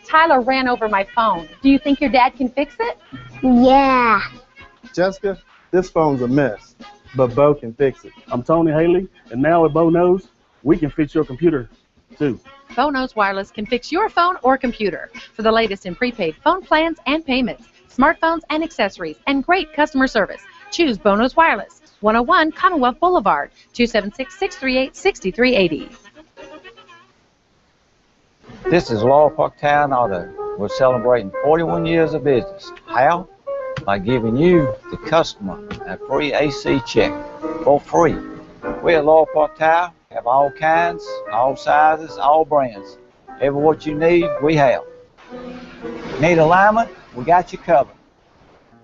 Tyler ran over my phone. Do you think your dad can fix it? Yeah. Jessica, this phone's a mess, but Bo can fix it. I'm Tony Haley, and now with Bo Knows, we can fix your computer, too. Bo Knows Wireless can fix your phone or computer. For the latest in prepaid phone plans and payments, smartphones and accessories, and great customer service, choose Bo Knows Wireless, 101 Commonwealth Boulevard, 276-638-6380. This is Laurel Park Town Auto. We're celebrating 41 years of business. How? By giving you, the customer, a free AC check for free. We at Laurel Park Town have all kinds, all sizes, all brands. Every what you need, we have. Need alignment? We got you covered.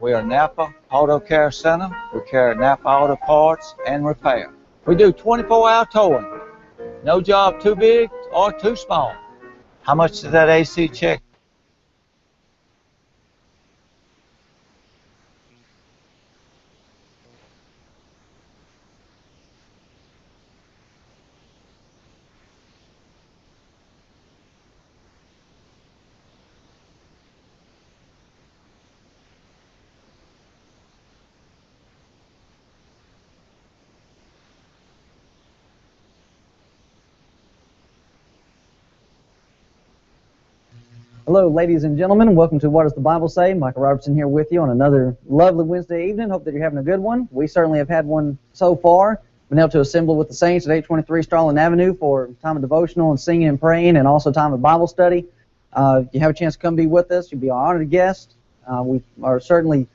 We are Napa Auto Care Center. We carry Napa Auto Parts and Repair. We do 24-hour towing. No job too big or too small. How much does that AC check? Hello, ladies and gentlemen. Welcome to What Does the Bible Say? Michael Robertson here with you on another lovely Wednesday evening. Hope that you're having a good one. We certainly have had one so far. Been able to assemble with the saints at 823 Starland Avenue for time of devotional and singing and praying, and also time of Bible study. If you have a chance to come be with us, you'll be an honored guest. We are certainly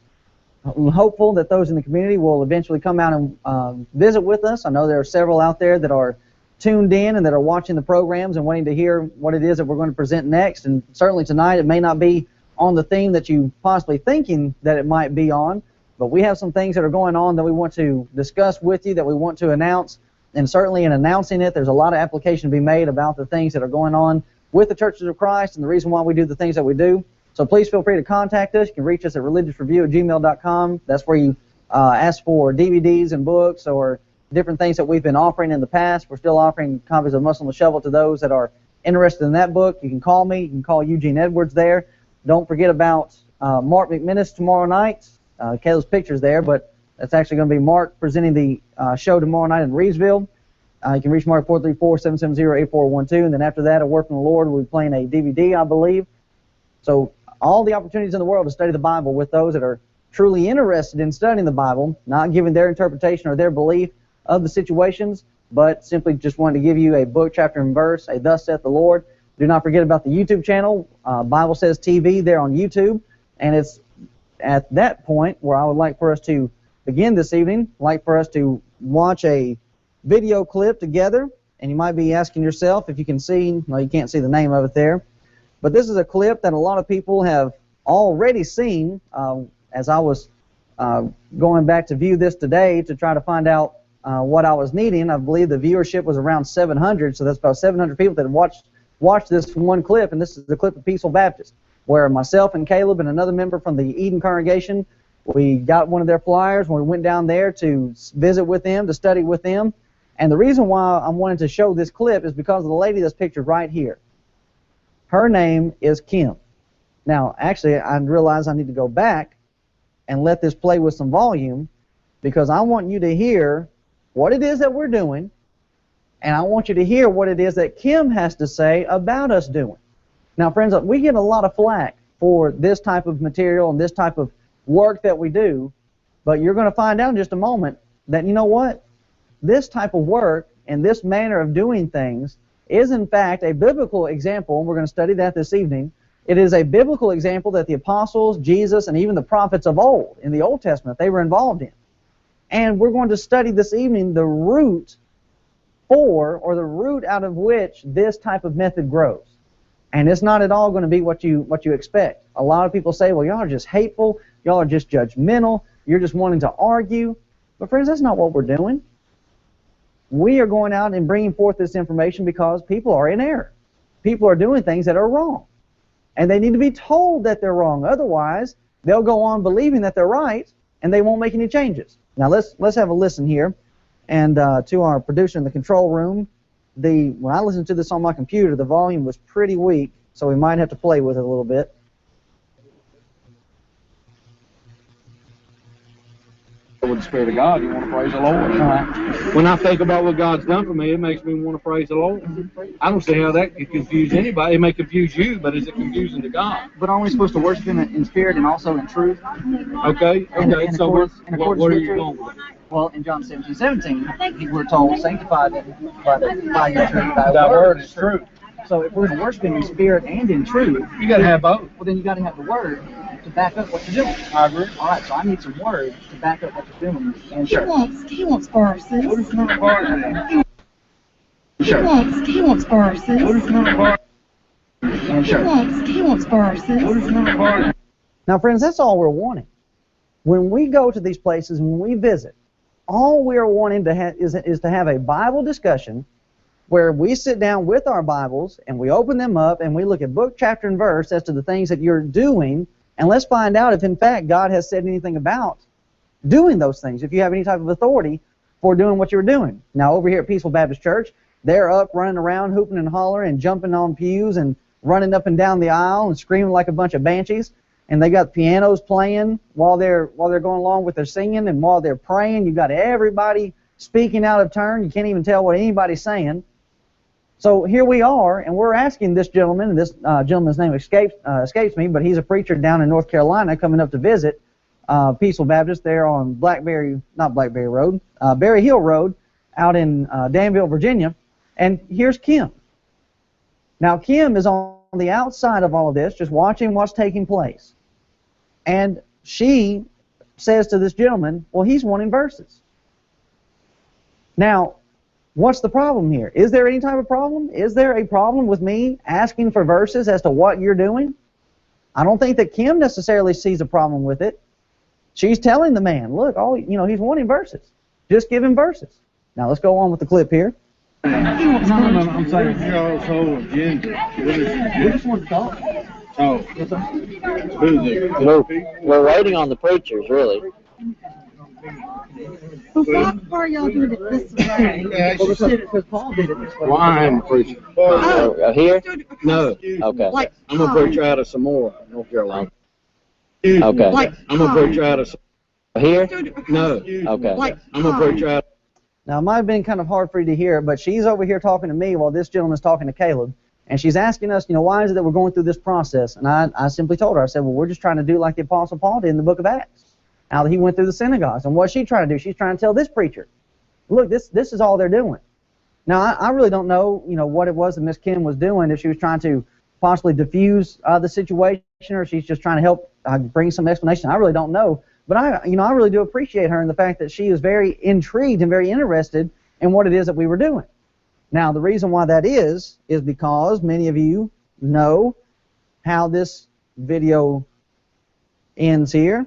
hopeful that those in the community will eventually come out and visit with us. I know there are several out there that are tuned in and that are watching the programs and wanting to hear what it is that we're going to present next. And certainly tonight it may not be on the theme that you possibly thinking that it might be on, but we have some things that are going on that we want to discuss with you, that we want to announce. And certainly in announcing it, there's a lot of application to be made about the things that are going on with the Churches of Christ and the reason why we do the things that we do. So please feel free to contact us. You can reach us at religiousreview@gmail.com. That's where you ask for DVDs and books or different things that we've been offering in the past. We're still offering copies of Muscle on the Shovel to those that are interested in that book. You can call me. You can call Eugene Edwards there. Don't forget about Mark McMinnis tomorrow night. Caleb's picture's there, but that's actually going to be Mark presenting the show tomorrow night in Reedsville. You can reach Mark 434-770-8412, and then after that, A Work from the Lord will be playing a DVD, I believe. So all the opportunities in the world to study the Bible with those that are truly interested in studying the Bible, not giving their interpretation or their belief of the situations, but simply just wanted to give you a book, chapter, and verse, a Thus saith the Lord. Do not forget about the YouTube channel, Bible Says TV, there on YouTube. And it's at that point where I would like for us to begin this evening, like for us to watch a video clip together. And you might be asking yourself if you can see, no, you can't see the name of it there, but this is a clip that a lot of people have already seen. As I was going back to view this today to try to find out what I was needing, I believe the viewership was around 700, so that's about 700 people that watched this one clip, and this is the clip of Peaceful Baptist, where myself and Caleb and another member from the Eden congregation, we got one of their flyers when we went down there to visit with them, to study with them. And the reason why I wanted to show this clip is because of the lady that's pictured right here. Her name is Kim. Now, actually, I realize I need to go back and let this play with some volume, because I want you to hear what it is that we're doing, and I want you to hear what it is that Kim has to say about us doing. Now, friends, we get a lot of flack for this type of material and this type of work that we do, but you're going to find out in just a moment that, you know what, this type of work and this manner of doing things is, in fact, a biblical example, and we're going to study that this evening. It is a biblical example that the apostles, Jesus, and even the prophets of old, in the Old Testament, they were involved in. And we're going to study this evening the root for, or the root out of which this type of method grows. And it's not at all going to be what you expect. A lot of people say, well, y'all are just hateful, y'all are just judgmental, you're just wanting to argue. But friends, that's not what we're doing. We are going out and bringing forth this information because people are in error. People are doing things that are wrong. And they need to be told that they're wrong. Otherwise, they'll go on believing that they're right, and they won't make any changes. Now let's have a listen here. And to our producer in the control room, when I listened to this on my computer, the volume was pretty weak, so we might have to play with it a little bit. With the Spirit of God, you want to praise the Lord. When I think about what God's done for me, it makes me want to praise the Lord. I don't see how that could confuse anybody. It may confuse you, but is it confusing to God? But aren't we supposed to worship Him in spirit and also in truth? Okay. So where are you going with it? Well, in John 17:17, we're told, sanctified by your truth. Thy word is true. So if we're going to worship Him in spirit and in truth, You got to have both. well, then you got to have the word to back up what you're doing. I agree. All right, so I need some word to back up what you're doing. And sure. He wants verses. What is not a part Sure. He wants verses. What is not a part And sure. He wants verses. What is not a part Now, friends, that's all we're wanting. When we go to these places, when we visit, all we're wanting to is to have a Bible discussion where we sit down with our Bibles and we open them up and we look at book, chapter, and verse as to the things that you're doing, and let's find out if, in fact, God has said anything about doing those things, if you have any type of authority for doing what you're doing. Now, over here at Peaceful Baptist Church, they're up running around, hooping and hollering and jumping on pews and running up and down the aisle and screaming like a bunch of banshees. And they got pianos playing while they're going along with their singing, and while they're praying, you've got everybody speaking out of turn. You can't even tell what anybody's saying. So here we are, and we're asking this gentleman, and this gentleman's name escapes me, but he's a preacher down in North Carolina coming up to visit Peaceful Baptist there on Berry Hill Road out in Danville, Virginia. And here's Kim. Now, Kim is on the outside of all of this, just watching what's taking place. And she says to this gentleman, well, he's wanting verses. Now, what's the problem here? Is there any type of problem? Is there a problem with me asking for verses as to what you're doing? I don't think that Kim necessarily sees a problem with it. She's telling the man, look, he's wanting verses. Just give him verses. Now, let's go on with the clip here. No, I'm saying you're also a ginger. We just want to talk. Oh. We're waiting on the preachers, really. Why are y'all doing it this way? Because Paul did it this way. Well, I am a preacher. Here? No. Okay. Like I'm a preacher out of Samora, North Carolina. Okay. Like I'm a preacher out of... Here? No. Okay. Like I'm a preacher out of... Now, it might have been kind of hard for you to hear, but she's over here talking to me while this gentleman's talking to Caleb. And she's asking us, why is it that we're going through this process? And I simply told her, I said, well, we're just trying to do like the Apostle Paul did in the book of Acts. Now that he went through the synagogues. And what's she trying to do? She's trying to tell this preacher, look, this is all they're doing. Now, I really don't know, what it was that Miss Kim was doing, if she was trying to possibly diffuse the situation, or she's just trying to help bring some explanation. I really don't know. But I really do appreciate her in the fact that she is very intrigued and very interested in what it is that we were doing. Now, the reason why that is because many of you know how this video ends here.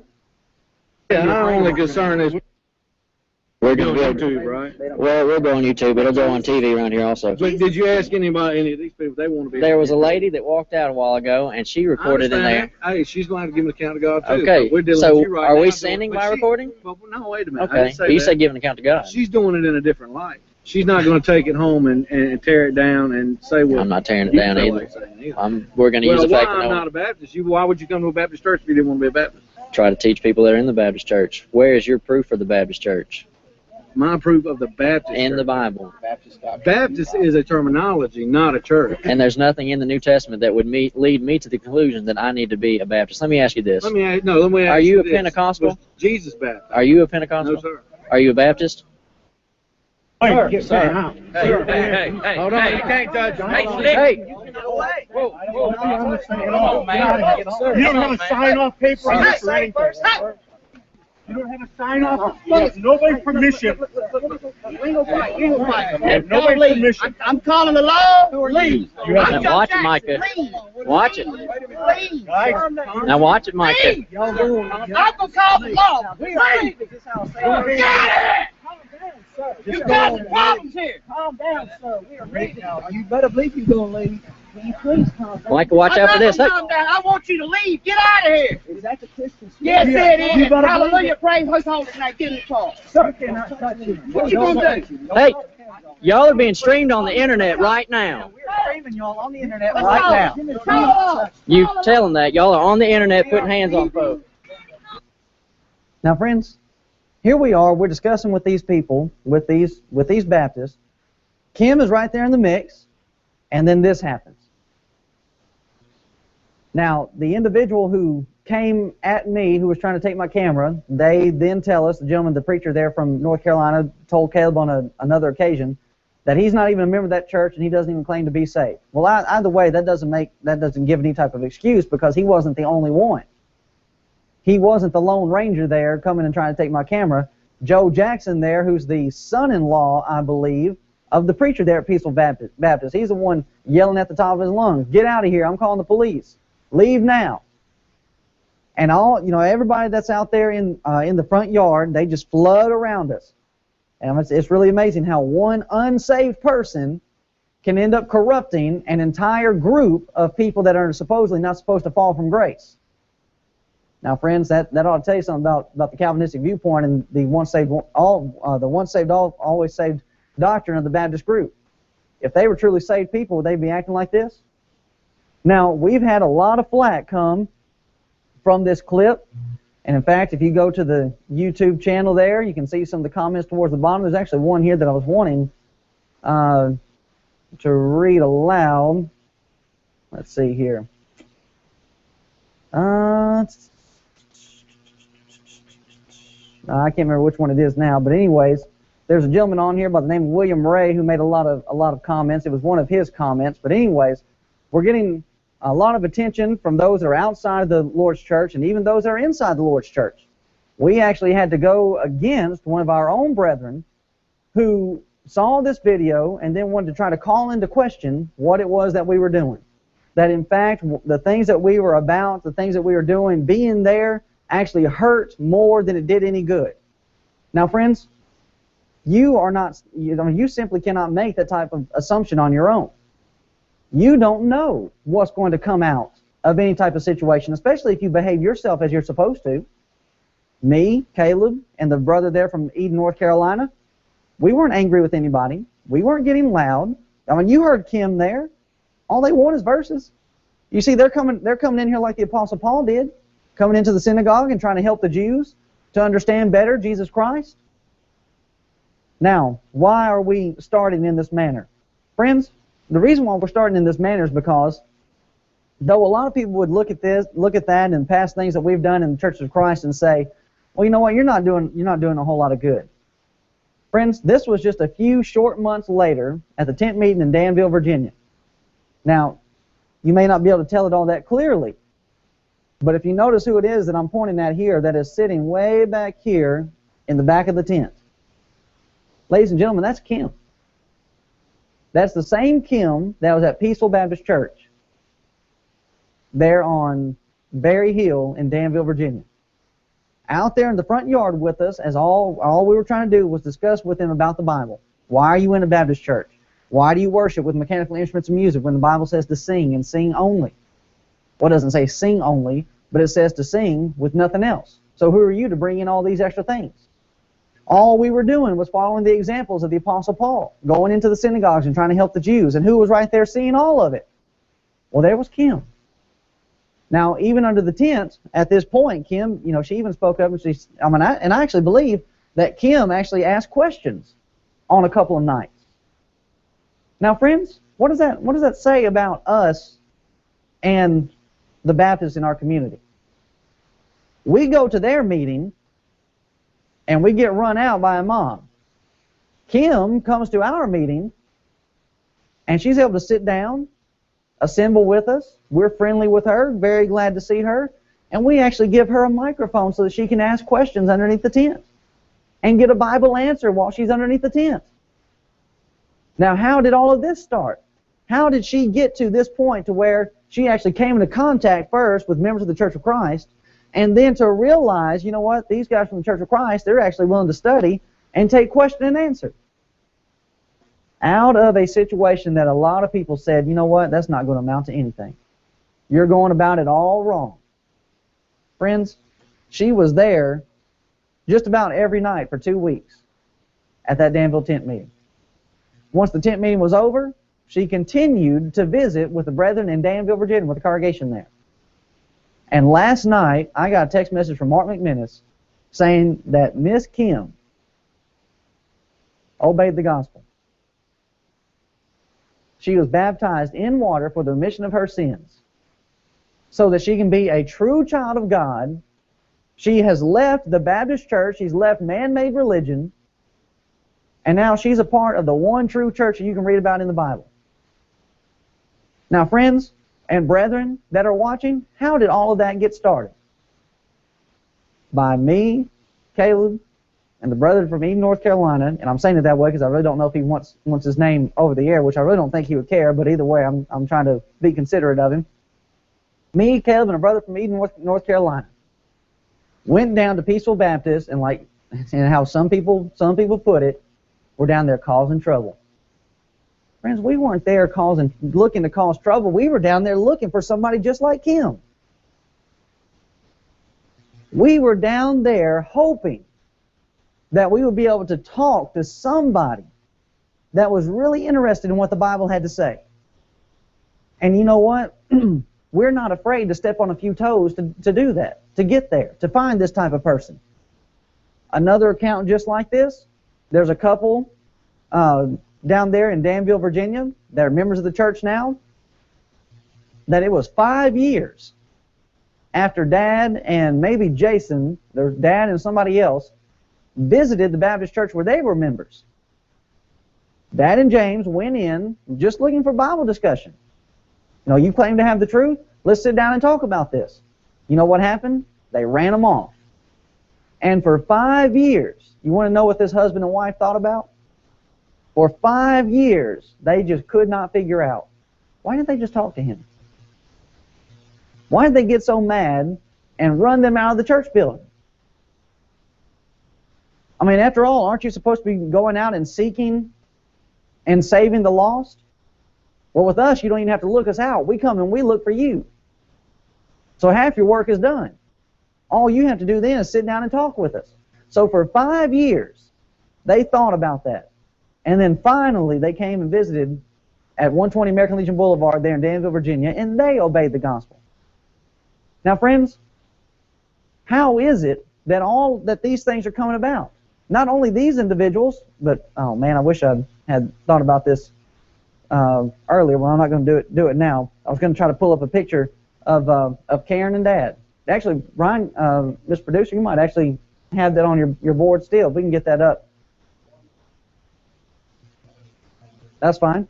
Yeah, our only concern is... We're going Go to YouTube, right? Well, we'll go on YouTube. It'll go on TV around here also. But did you ask any of these people if they want to be... There was a lady that walked out a while ago, and she recorded in there. Hey, she's going to have to give an account to God, too. Okay, We're dealing so with you right are now, we standing by recording? Well, no, wait a minute. I Okay, didn't say but you that. said give an account to God. She's doing it in a different light. She's not going to take it home and tear it down and say, well... I'm not tearing it you down feel either. like saying either. We're going to use the fact I'm that not a Baptist. Why would you come to a Baptist church if you didn't want to be a Baptist? try to teach people that are in the Baptist church. Where is your proof for the Baptist church? My proof of the Baptist in church. the Bible. Baptist is a terminology, not a church. And there's nothing in the New Testament that would lead me to the conclusion that I need to be a Baptist. Let me ask you this. Let me ask Are you a this. Pentecostal? Was Jesus Baptist? Are you a Pentecostal? No, sir. Are you a Baptist? Hey, Hold on. you can't judge me. Hey. Whoa. You don't have a sign-off paper on this or anything. You don't have a sign-off. Nobody's permission. Nobody's permission. I'm calling the law. Leave. Now watch it, Micah. Watch it. Now watch it, Micah. I'm gonna call the law. Leave. Got it. You got some problems here. Calm down, sir. We are ready. You better believe you're gonna leave. Will you please calm down? Michael, watch out for this. Hey. Calm down. I want you to leave. Get out of here. Is that the Christian school? Yes, Yeah. it You is. better Hallelujah. Praise His holy name. Get in the car. Sir, cannot touch you. What you gonna do? Hey, y'all are being streamed on the internet right now. We're streaming y'all on the internet Right now. You tell them that. Y'all are on the internet putting hands on folks. Now, friends, here we are. We're discussing with these people, with these Baptists. Kim is right there in the mix, and then this happens. Now, the individual who came at me, who was trying to take my camera, they then tell us, the gentleman, the preacher there from North Carolina, told Caleb on another occasion that he's not even a member of that church and he doesn't even claim to be saved. Well, either way, that doesn't give any type of excuse, because he wasn't the only one. He wasn't the Lone Ranger there coming and trying to take my camera. Joe Jackson there, who's the son-in-law, I believe, of the preacher there at Peaceful Baptist. He's the one yelling at the top of his lungs, "Get out of here, I'm calling the police. Leave now." And everybody that's out there in the front yard, they just flood around us. And it's really amazing how one unsaved person can end up corrupting an entire group of people that are supposedly not supposed to fall from grace. Now, friends, that ought to tell you something about the Calvinistic viewpoint and the once saved always saved doctrine of the Baptist group. If they were truly saved people, would they be acting like this? Now, we've had a lot of flack come from this clip. And in fact, if you go to the YouTube channel there, you can see some of the comments towards the bottom. There's actually one here that I was wanting to read aloud. Let's see here. I can't remember which one it is now, but anyways, there's a gentleman on here by the name of William Ray who made a lot of comments. It was one of his comments, but anyways, we're getting a lot of attention from those that are outside of the Lord's church and even those that are inside the Lord's church. We actually had to go against one of our own brethren who saw this video and then wanted to try to call into question what it was that we were doing. That in fact, the things that we were about, the things that we were doing, being there, actually hurt more than it did any good. Now, friends, you simply cannot make that type of assumption on your own. You don't know what's going to come out of any type of situation, especially if you behave yourself as you're supposed to. Me, Caleb, and the brother there from Eden, North Carolina, we weren't angry with anybody. We weren't getting loud. I mean, you heard Kim there. All they want is verses. You see, they're coming in here like the Apostle Paul did, coming into the synagogue and trying to help the Jews to understand better Jesus Christ. Now, why are we starting in this manner? Friends, the reason why we're starting in this manner is because though a lot of people would look at that and past things that we've done in the Church of Christ and say, well, you know what, you're not doing a whole lot of good. Friends, this was just a few short months later at the tent meeting in Danville, Virginia. Now, you may not be able to tell it all that clearly, but if you notice who it is that I'm pointing at here that is sitting way back here in the back of the tent, ladies and gentlemen, that's Kim. That's the same Kim that was at Peaceful Baptist Church there on Berry Hill in Danville, Virginia. Out there in the front yard with us, as all we were trying to do was discuss with him about the Bible. Why are you in a Baptist church? Why do you worship with mechanical instruments and music when the Bible says to sing and sing only? Well, it doesn't say sing only, but it says to sing with nothing else. So who are you to bring in all these extra things? All we were doing was following the examples of the Apostle Paul, going into the synagogues and trying to help the Jews. And who was right there seeing all of it? Well, there was Kim. Now, even under the tent, at this point, Kim, she even spoke up and I actually believe that Kim actually asked questions on a couple of nights. Now, friends, what does that say about us and the Baptists in our community? We go to their meeting and we get run out by a mob. Kim comes to our meeting and she's able to sit down, assemble with us. We're friendly with her, very glad to see her, and we actually give her a microphone so that she can ask questions underneath the tent and get a Bible answer while she's underneath the tent. Now, how did all of this start? How did she get to this point to where she actually came into contact first with members of the Church of Christ, and then to realize, you know what, these guys from the Church of Christ, they're actually willing to study and take question and answer. Out of a situation that a lot of people said, you know what, that's not going to amount to anything. You're going about it all wrong. Friends, she was there just about every night for 2 weeks at that Danville tent meeting. Once the tent meeting was over, she continued to visit with the brethren in Danville, Virginia, with the congregation there. And last night, I got a text message from Mark McMinnis saying that Miss Kim obeyed the gospel. She was baptized in water for the remission of her sins so that she can be a true child of God. She has left the Baptist church. She's left man-made religion. And now she's a part of the one true church that you can read about in the Bible. Now, friends and brethren that are watching, how did all of that get started? By me, Caleb, and the brother from Eden, North Carolina, and I'm saying it that way because I really don't know if he wants his name over the air, which I really don't think he would care, but either way, I'm trying to be considerate of him. Me, Caleb, and a brother from Eden, North Carolina, went down to Peaceful Baptist, and like and how some people put it, we're down there causing trouble. Friends, we weren't there looking to cause trouble. We were down there looking for somebody just like Kim. We were down there hoping that we would be able to talk to somebody that was really interested in what the Bible had to say. And you know what? We're not afraid to step on a few toes to do that, to get there, to find this type of person. Another account just like this, there's a couple down there in Danville, Virginia, that are members of the church now, that it was 5 years after Dad and maybe Jason, their dad and somebody else, visited the Baptist church where they were members. Dad and James went in just looking for Bible discussion. You know, you claim to have the truth? Let's sit down and talk about this. You know what happened? They ran them off. And for 5 years, you want to know what this husband and wife thought about? For 5 years, they just could not figure out, why didn't they just talk to him? Why did they get so mad and run them out of the church building? I mean, after all, aren't you supposed to be going out and seeking and saving the lost? Well, with us, you don't even have to look us out. We come and we look for you. So half your work is done. All you have to do then is sit down and talk with us. So for 5 years, they thought about that. And then finally, they came and visited at 120 American Legion Boulevard there in Danville, Virginia, and they obeyed the gospel. Now, friends, how is it that these things are coming about? Not only these individuals, but, oh man, I wish I had thought about this earlier. Well, I'm not going to do it now. I was going to try to pull up a picture of Karen and Dad. Actually, Ryan, Mr. Producer, you might actually have that on your board still. If we can get that up. That's fine.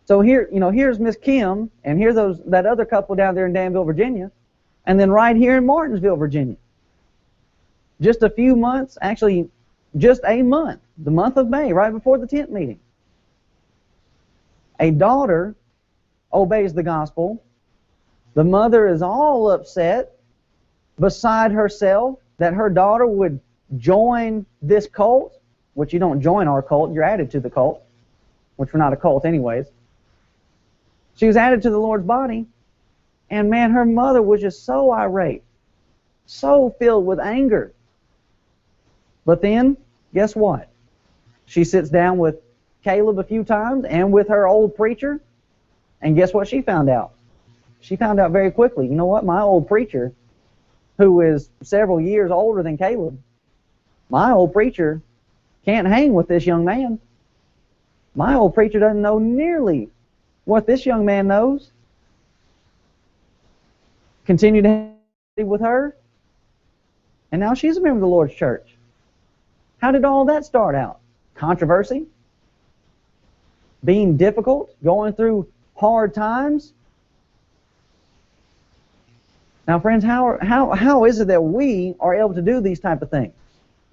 So here, here's Miss Kim, and here's that other couple down there in Danville, Virginia, and then right here in Martinsville, Virginia. Just a few months, actually just a month, the month of May, right before the tent meeting. A daughter obeys the gospel. The mother is all upset, beside herself, that her daughter would join this cult, which you don't join our cult, you're added to the cult, which we're not a cult anyways. She was added to the Lord's body, and man, her mother was just so irate, so filled with anger. But then, guess what? She sits down with Caleb a few times and with her old preacher, and guess what she found out? She found out very quickly, you know what, my old preacher, who is several years older than Caleb, my old preacher can't hang with this young man. My old preacher doesn't know nearly what this young man knows. Continued to hang with her, and now she's a member of the Lord's church. How did all that start out? Controversy? Being difficult? Going through hard times? Now, friends, how is it that we are able to do these type of things?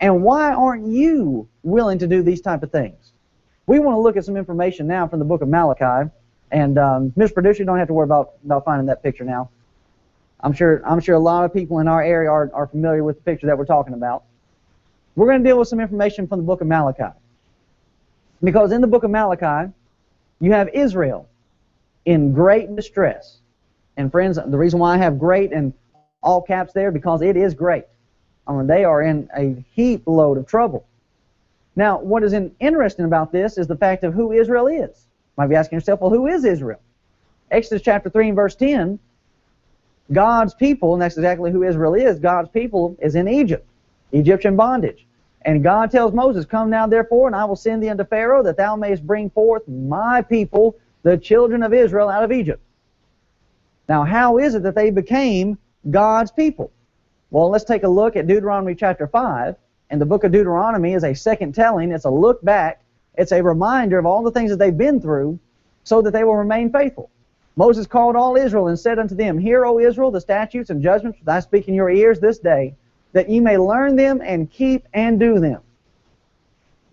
And why aren't you willing to do these type of things? We want to look at some information now from the book of Malachai. And Mr. Producer, you don't have to worry about finding that picture now. I'm sure a lot of people in our area are familiar with the picture that we're talking about. We're going to deal with some information from the book of Malachi. Because in the book of Malachi, you have Israel in great distress. And friends, the reason why I have great in all caps there, because it is great. I mean, they are in a heap load of trouble. Now, what is interesting about this is the fact of who Israel is. You might be asking yourself, well, who is Israel? Exodus chapter 3 and verse 10, God's people, and that's exactly who Israel is, God's people is in Egypt, Egyptian bondage. And God tells Moses, come now therefore, and I will send thee unto Pharaoh, that thou mayest bring forth my people, the children of Israel, out of Egypt. Now, how is it that they became God's people? Well, let's take a look at Deuteronomy chapter 5. And the book of Deuteronomy is a second telling. It's a look back. It's a reminder of all the things that they've been through so that they will remain faithful. Moses called all Israel and said unto them, Hear, O Israel, the statutes and judgments that I speak in your ears this day, that ye may learn them and keep and do them.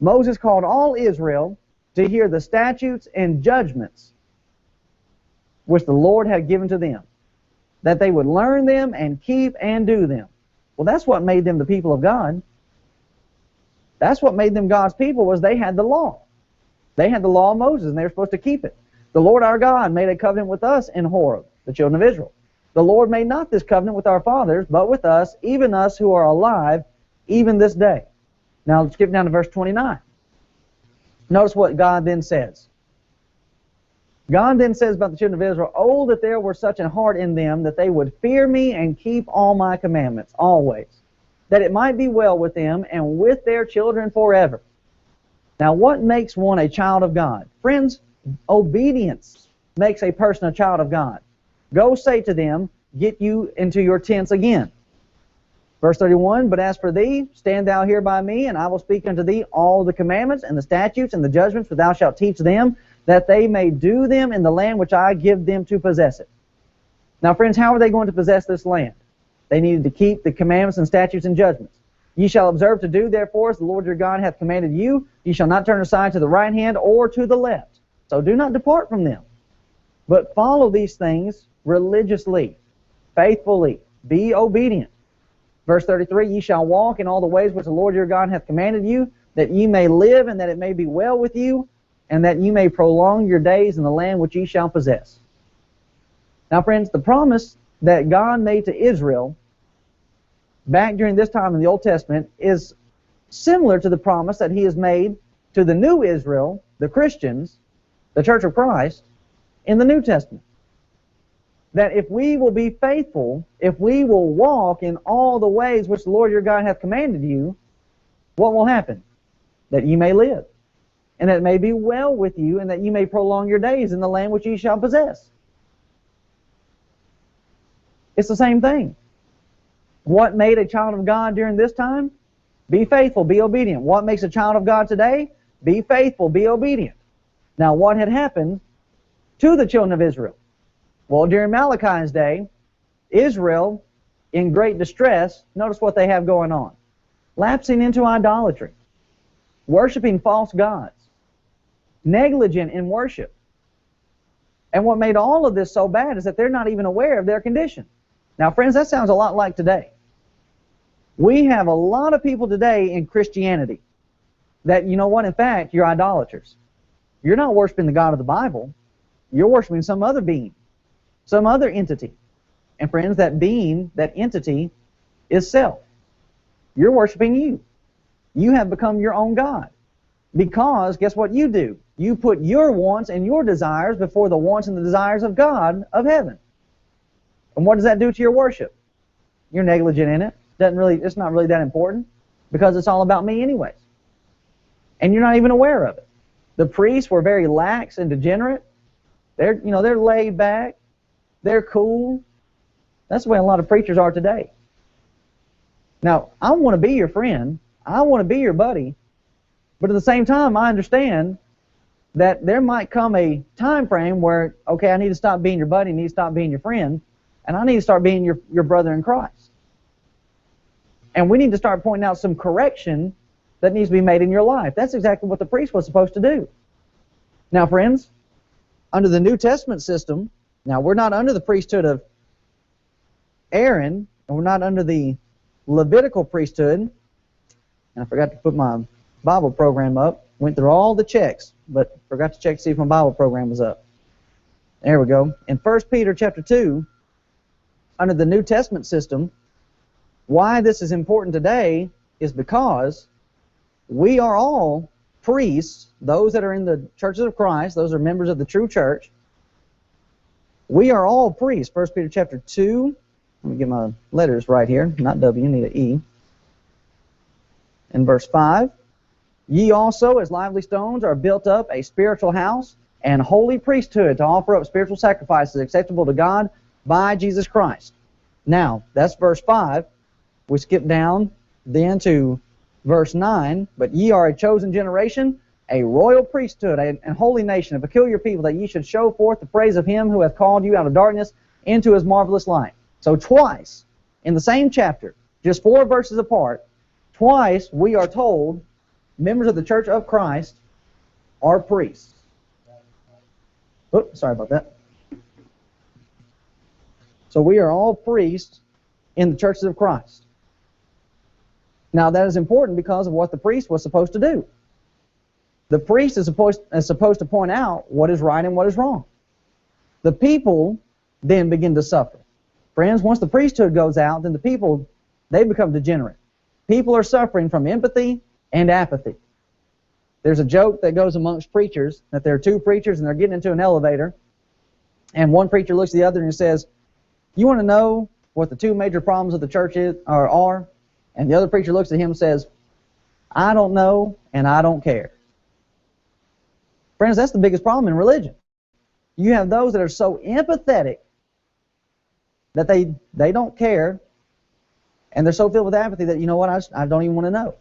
Moses called all Israel to hear the statutes and judgments which the Lord had given to them, that they would learn them and keep and do them. Well, that's what made them the people of God. That's what made them God's people, was they had the law. They had the law of Moses, and they were supposed to keep it. The Lord our God made a covenant with us in Horeb, the children of Israel. The Lord made not this covenant with our fathers, but with us, even us who are alive, even this day. Now let's skip down to verse 29. Notice what God then says. God then says about the children of Israel, Oh, that there were such a heart in them, that they would fear me and keep all my commandments, always, that it might be well with them and with their children forever. Now, what makes one a child of God? Friends, obedience makes a person a child of God. Go say to them, Get you into your tents again. Verse 31, But as for thee, stand thou here by me, and I will speak unto thee all the commandments and the statutes and the judgments which thou shalt teach them, that they may do them in the land which I give them to possess it. Now, friends, how are they going to possess this land? They needed to keep the commandments and statutes and judgments. Ye shall observe to do, therefore, as the Lord your God hath commanded you. Ye shall not turn aside to the right hand or to the left. So do not depart from them, but follow these things religiously, faithfully, be obedient. Verse 33, Ye shall walk in all the ways which the Lord your God hath commanded you, that ye may live, and that it may be well with you, and that ye may prolong your days in the land which ye shall possess. Now, friends, the promise that God made to Israel back during this time in the Old Testament is similar to the promise that he has made to the new Israel, the Christians, the Church of Christ, in the New Testament. That if we will be faithful, if we will walk in all the ways which the Lord your God hath commanded you, what will happen? That ye may live, and that it may be well with you, and that ye may prolong your days in the land which ye shall possess. It's the same thing. What made a child of God during this time? Be faithful, be obedient. What makes a child of God today? Be faithful, be obedient. Now, what had happened to the children of Israel? Well, during Malachi's day, Israel, in great distress, notice what they have going on. Lapsing into idolatry, worshiping false gods, negligent in worship. And what made all of this so bad is that they're not even aware of their condition. Now, friends, that sounds a lot like today. We have a lot of people today in Christianity that, you know what, in fact, you're idolaters. You're not worshiping the God of the Bible. You're worshiping some other being, some other entity. And friends, that being, that entity, is self. You're worshiping you. You have become your own God. Because, guess what you do? You put your wants and your desires before the wants and the desires of God of heaven. And what does that do to your worship? You're negligent in it. It's not really that important, because it's all about me anyways. And you're not even aware of it. The priests were very lax and degenerate. They're laid back. They're cool. That's the way a lot of preachers are today. Now, I want to be your friend. I want to be your buddy. But at the same time, I understand that there might come a time frame where, okay, I need to stop being your buddy, I need to stop being your friend, and I need to start being your brother in Christ. And we need to start pointing out some correction that needs to be made in your life. That's exactly what the priest was supposed to do. Now, friends, under the New Testament system, now we're not under the priesthood of Aaron, and we're not under the Levitical priesthood. And I forgot to put my Bible program up. Went through all the checks, but forgot to check to see if my Bible program was up. There we go. In 1 Peter chapter 2, under the New Testament system, why this is important today is because we are all priests, those that are in the churches of Christ, those are members of the true church. We are all priests. 1 Peter chapter 2, let me get my letters right here, not W, need an E. In verse 5, ye also, as lively stones, are built up a spiritual house and holy priesthood to offer up spiritual sacrifices acceptable to God by Jesus Christ. Now, that's verse 5. We skip down then to verse 9. But ye are a chosen generation, a royal priesthood, a holy nation, a peculiar people, that ye should show forth the praise of him who hath called you out of darkness into his marvelous light. So twice, in the same chapter, just 4 verses apart, twice we are told members of the church of Christ are priests. Oops, sorry about that. So we are all priests in the churches of Christ. Now that is important because of what the priest was supposed to do. The priest is supposed to point out what is right and what is wrong. The people then begin to suffer. Friends, once the priesthood goes out, then the people, they become degenerate. People are suffering from empathy and apathy. There's a joke that goes amongst preachers that there are 2 preachers and they're getting into an elevator, and one preacher looks at the other and says, you want to know what the 2 major problems of the church are? And the other preacher looks at him and says, I don't know and I don't care. Friends, that's the biggest problem in religion. You have those that are so empathetic that they don't care, and they're so filled with apathy that, you know what, I don't even want to know.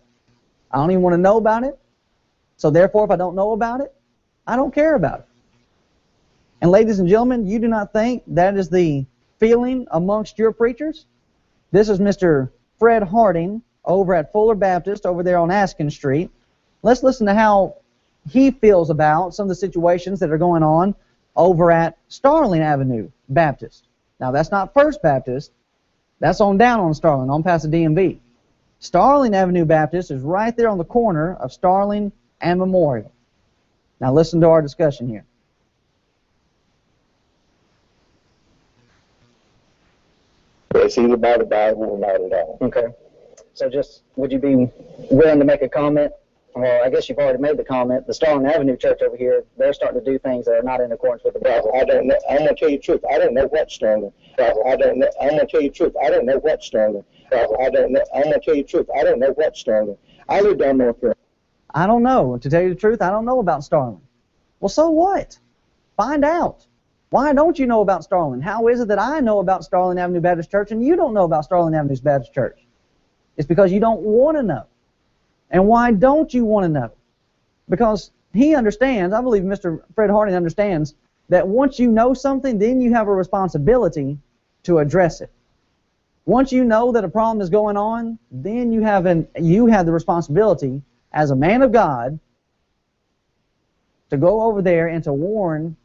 I don't even want to know about it. So therefore, if I don't know about it, I don't care about it. And ladies and gentlemen, you do not think that is the feeling amongst your preachers? This is Mr. Fred Harding over at Fuller Baptist over there on Askin Street. Let's listen to how he feels about some of the situations that are going on over at Starling Avenue Baptist. Now, that's not First Baptist. That's on down on Starling, on past the DMV. Starling Avenue Baptist is right there on the corner of Starling and Memorial. Now, listen to our discussion here. It's either by the Bible or not at all. Okay. So just, would you be willing to make a comment? Well, I guess you've already made the comment. The Starling Avenue Church over here, they're starting to do things that are not in accordance with the Bible. I don't know. I'm going to tell you the truth. I don't know what's Starling. I don't know. I'm going to tell you the truth. I don't know what's Starling. I don't know. I'm going to tell you the truth. I don't know what's Starling. I live down North Carolina. I don't know. To tell you the truth, I don't know about Starling. Well, so what? Find out. Why don't you know about Starling? How is it that I know about Starling Avenue Baptist Church and you don't know about Starling Avenue Baptist Church? It's because you don't want to know. And why don't you want to know? Because he understands, I believe Mr. Fred Harding understands, that once you know something, then you have a responsibility to address it. Once you know that a problem is going on, then you have the responsibility as a man of God to go over there and to warn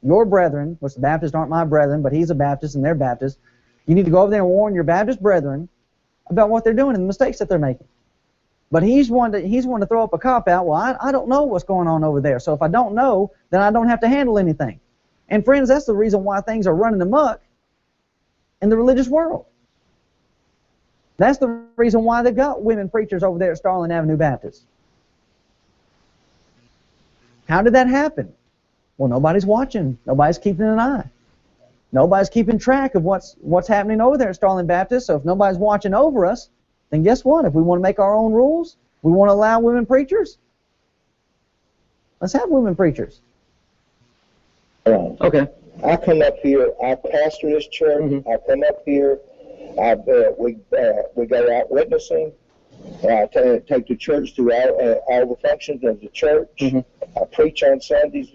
your brethren, which the Baptists aren't my brethren, but he's a Baptist and they're Baptists. You need to go over there and warn your Baptist brethren about what they're doing and the mistakes that they're making. But he's one to throw up a cop-out. Well, I don't know what's going on over there. So if I don't know, then I don't have to handle anything. And friends, that's the reason why things are running amok in the religious world. That's the reason why they've got women preachers over there at Starling Avenue Baptist. How did that happen? Well, nobody's watching. Nobody's keeping an eye. Nobody's keeping track of what's happening over there at Starling Baptist. So if nobody's watching over us, then guess what? If we want to make our own rules, we want to allow women preachers, let's have women preachers. Okay. I come up here, I pastor this church, I come up here, we go out witnessing, I take the church through all the functions of the church, I preach on Sundays,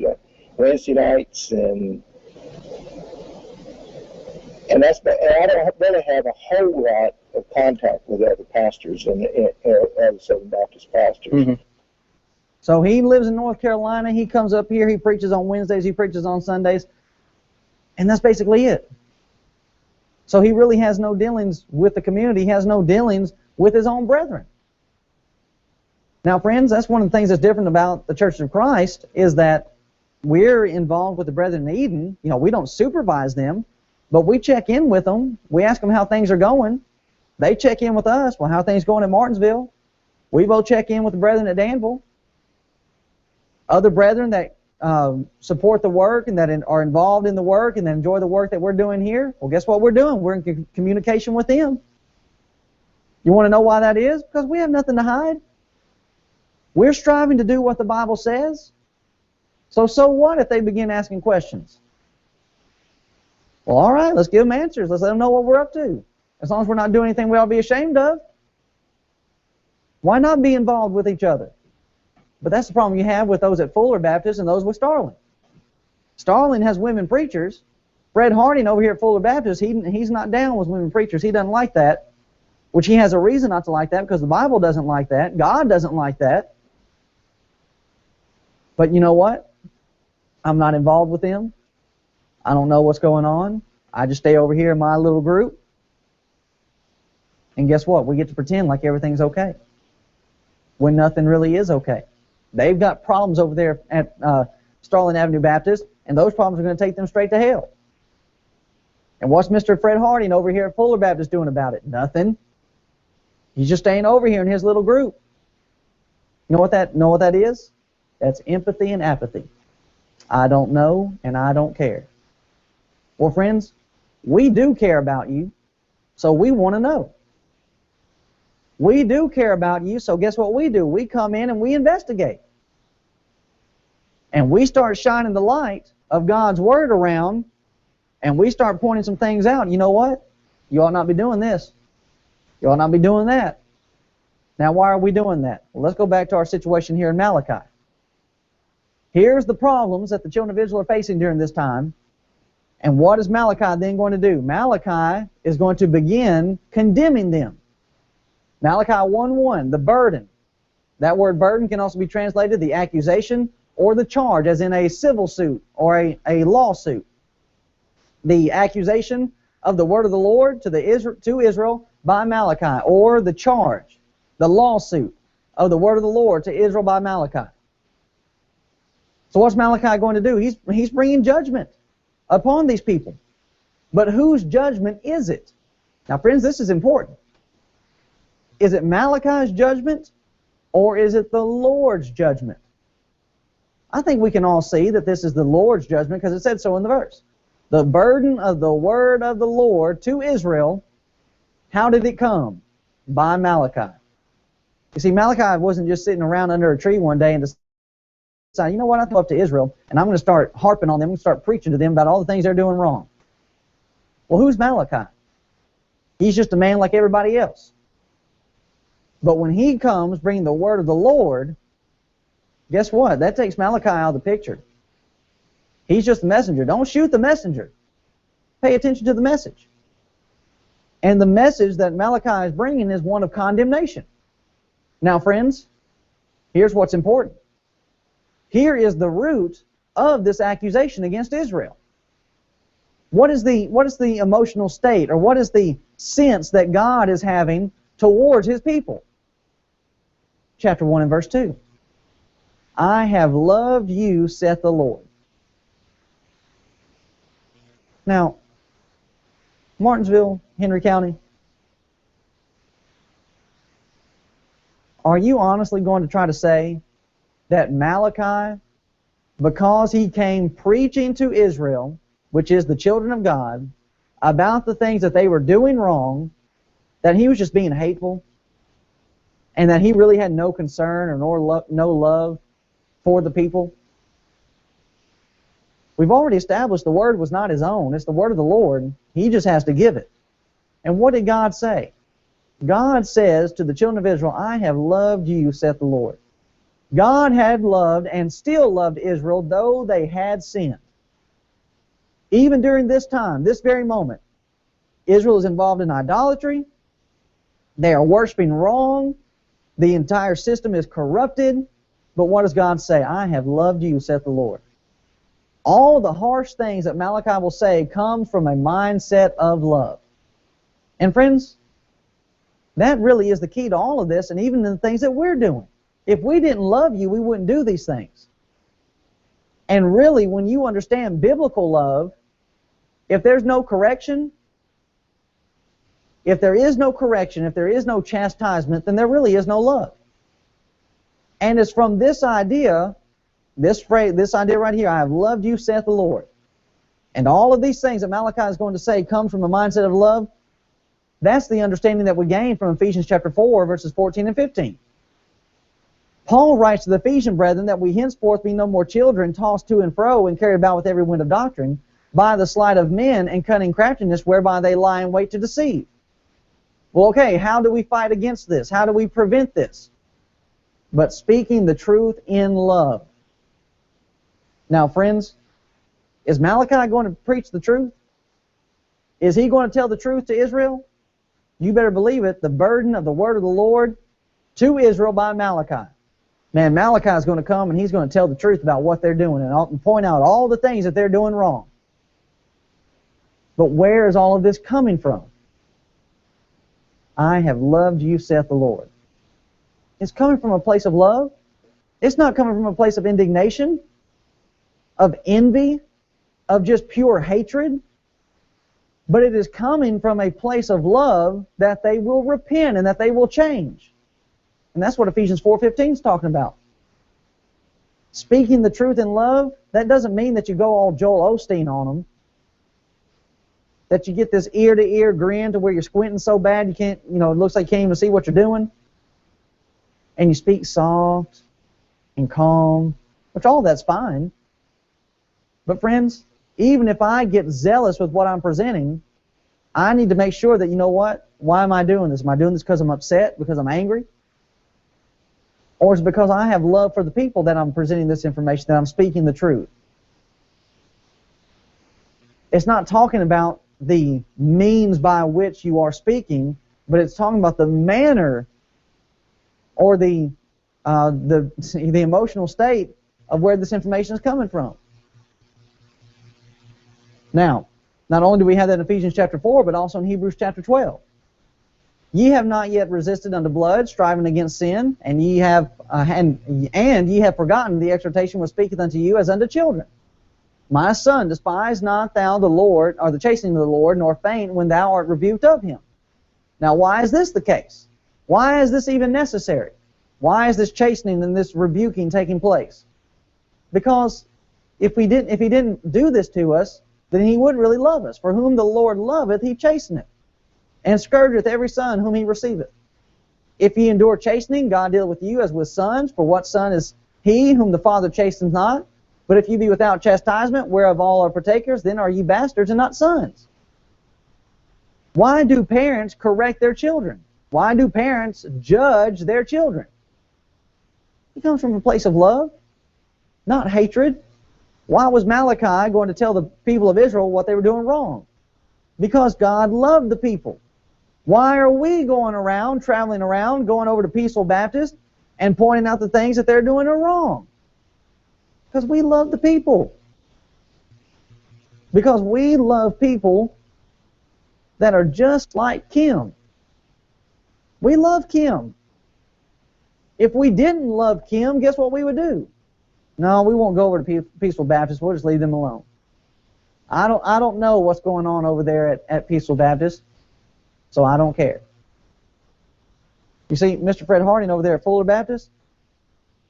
Wednesday nights, and I don't really have a whole lot of contact with other pastors and other Southern Baptist pastors. So he lives in North Carolina. He comes up here. He preaches on Wednesdays. He preaches on Sundays. And that's basically it. So he really has no dealings with the community. He has no dealings with his own brethren. Now, friends, that's one of the things that's different about the Church of Christ is that we're involved with the brethren in Eden. You know, we don't supervise them, but we check in with them. We ask them how things are going. They check in with us. Well, how are things going at Martinsville? We both check in with the brethren at Danville. Other brethren that support the work and that are involved in the work and that enjoy the work that we're doing here, well, guess what we're doing? We're in communication with them. You want to know why that is? Because we have nothing to hide. We're striving to do what the Bible says. So what if they begin asking questions? Well, all right, let's give them answers. Let's let them know what we're up to. As long as we're not doing anything we ought to be ashamed of. Why not be involved with each other? But that's the problem you have with those at Fuller Baptist and those with Starling. Starling has women preachers. Fred Harding over here at Fuller Baptist, he's not down with women preachers. He doesn't like that, which he has a reason not to like that because the Bible doesn't like that. God doesn't like that. But you know what? I'm not involved with them. I don't know what's going on. I just stay over here in my little group. And guess what? We get to pretend like everything's okay when nothing really is okay. They've got problems over there at Starling Avenue Baptist, and those problems are going to take them straight to hell. And what's Mr. Fred Harding over here at Fuller Baptist doing about it? Nothing. He's just staying over here in his little group. You know what that is? That's empathy and apathy. I don't know, and I don't care. Well, friends, we do care about you, so we want to know. We do care about you, so guess what we do? We come in and we investigate. And we start shining the light of God's Word around, and we start pointing some things out. You know what? You ought not be doing this. You ought not be doing that. Now, why are we doing that? Well, let's go back to our situation here in Malachi. Here's the problems that the children of Israel are facing during this time. And what is Malachi then going to do? Malachi is going to begin condemning them. Malachi 1:1, the burden. That word burden can also be translated the accusation or the charge, as in a civil suit or a lawsuit. The accusation of the word of the Lord to Israel by Malachi, or the charge, the lawsuit of the word of the Lord to Israel by Malachi. So what's Malachi going to do? He's bringing judgment upon these people. But whose judgment is it? Now, friends, this is important. Is it Malachi's judgment, or is it the Lord's judgment? I think we can all see that this is the Lord's judgment because it said so in the verse. The burden of the word of the Lord to Israel, how did it come? By Malachi. You see, Malachi wasn't just sitting around under a tree one day and decided, you know what, I'll go up to Israel and I'm going to start harping on them and start preaching to them about all the things they're doing wrong. Well, who's Malachi? He's just a man like everybody else. But when he comes bringing the word of the Lord, guess what? That takes Malachi out of the picture. He's just a messenger. Don't shoot the messenger. Pay attention to the message. And the message that Malachi is bringing is one of condemnation. Now, friends, here's what's important. Here is the root of this accusation against Israel. What is the emotional state, or what is the sense that God is having towards His people? Chapter 1 and verse 2. I have loved you, saith the Lord. Now, Martinsville, Henry County, are you honestly going to try to say that Malachi, because he came preaching to Israel, which is the children of God, about the things that they were doing wrong, that he was just being hateful, and that he really had no concern or no love for the people? We've already established the word was not his own. It's the word of the Lord. He just has to give it. And what did God say? God says to the children of Israel, I have loved you, saith the Lord. God had loved and still loved Israel, though they had sinned. Even during this time, this very moment, Israel is involved in idolatry. They are worshiping wrong. The entire system is corrupted. But what does God say? I have loved you, saith the Lord. All the harsh things that Malachi will say come from a mindset of love. And friends, that really is the key to all of this, and even in the things that we're doing. If we didn't love you, we wouldn't do these things. And really, when you understand biblical love, if there's no correction, if there is no correction, if there is no chastisement, then there really is no love. And it's from this idea, this phrase, this idea right here, I have loved you, saith the Lord. And all of these things that Malachi is going to say come from a mindset of love. That's the understanding that we gain from Ephesians chapter 4, verses 14 and 15. Paul writes to the Ephesian brethren that we henceforth be no more children, tossed to and fro and carried about with every wind of doctrine, by the sleight of men and cunning craftiness, whereby they lie in wait to deceive. Well, okay, how do we fight against this? How do we prevent this? But speaking the truth in love. Now, friends, is Malachi going to preach the truth? Is he going to tell the truth to Israel? You better believe it. The burden of the word of the Lord to Israel by Malachi. Man, Malachi is going to come and he's going to tell the truth about what they're doing and point out all the things that they're doing wrong. But where is all of this coming from? I have loved you, saith the Lord. It's coming from a place of love. It's not coming from a place of indignation, of envy, of just pure hatred. But it is coming from a place of love that they will repent and that they will change. And that's what Ephesians 4:15 is talking about. Speaking the truth in love, that doesn't mean that you go all Joel Osteen on them. That you get this ear-to-ear grin to where you're squinting so bad you can't, it looks like you can't even see what you're doing. And you speak soft and calm, which all that's fine. But friends, even if I get zealous with what I'm presenting, I need to make sure that, you know what? Why am I doing this? Am I doing this because I'm upset, because I'm angry? Or is it because I have love for the people that I'm presenting this information, that I'm speaking the truth? It's not talking about the means by which you are speaking, but it's talking about the manner or the emotional state of where this information is coming from. Now, not only do we have that in Ephesians chapter 4, but also in Hebrews chapter 12. Ye have not yet resisted unto blood, striving against sin, and ye have forgotten the exhortation which speaketh unto you as unto children. My son, despise not thou the Lord, or the chastening of the Lord, nor faint when thou art rebuked of him. Now, why is this the case? Why is this even necessary? Why is this chastening and this rebuking taking place? Because if he didn't do this to us, then he wouldn't really love us. For whom the Lord loveth, he chasteneth, and scourgeth every son whom he receiveth. If ye endure chastening, God dealeth with you as with sons. For what son is he whom the Father chasteneth not? But if you be without chastisement, whereof all are partakers, then are ye bastards and not sons. Why do parents correct their children? Why do parents judge their children? It comes from a place of love, not hatred. Why was Malachi going to tell the people of Israel what they were doing wrong? Because God loved the people. Why are we going around, traveling around, going over to Peaceful Baptist and pointing out the things that they're doing are wrong? Because we love the people. Because we love people that are just like Kim. We love Kim. If we didn't love Kim, guess what we would do? No, we won't go over to Peaceful Baptist. We'll just leave them alone. I don't know what's going on over there at Peaceful Baptist, so I don't care. You see, Mr. Fred Harding over there at Fuller Baptist,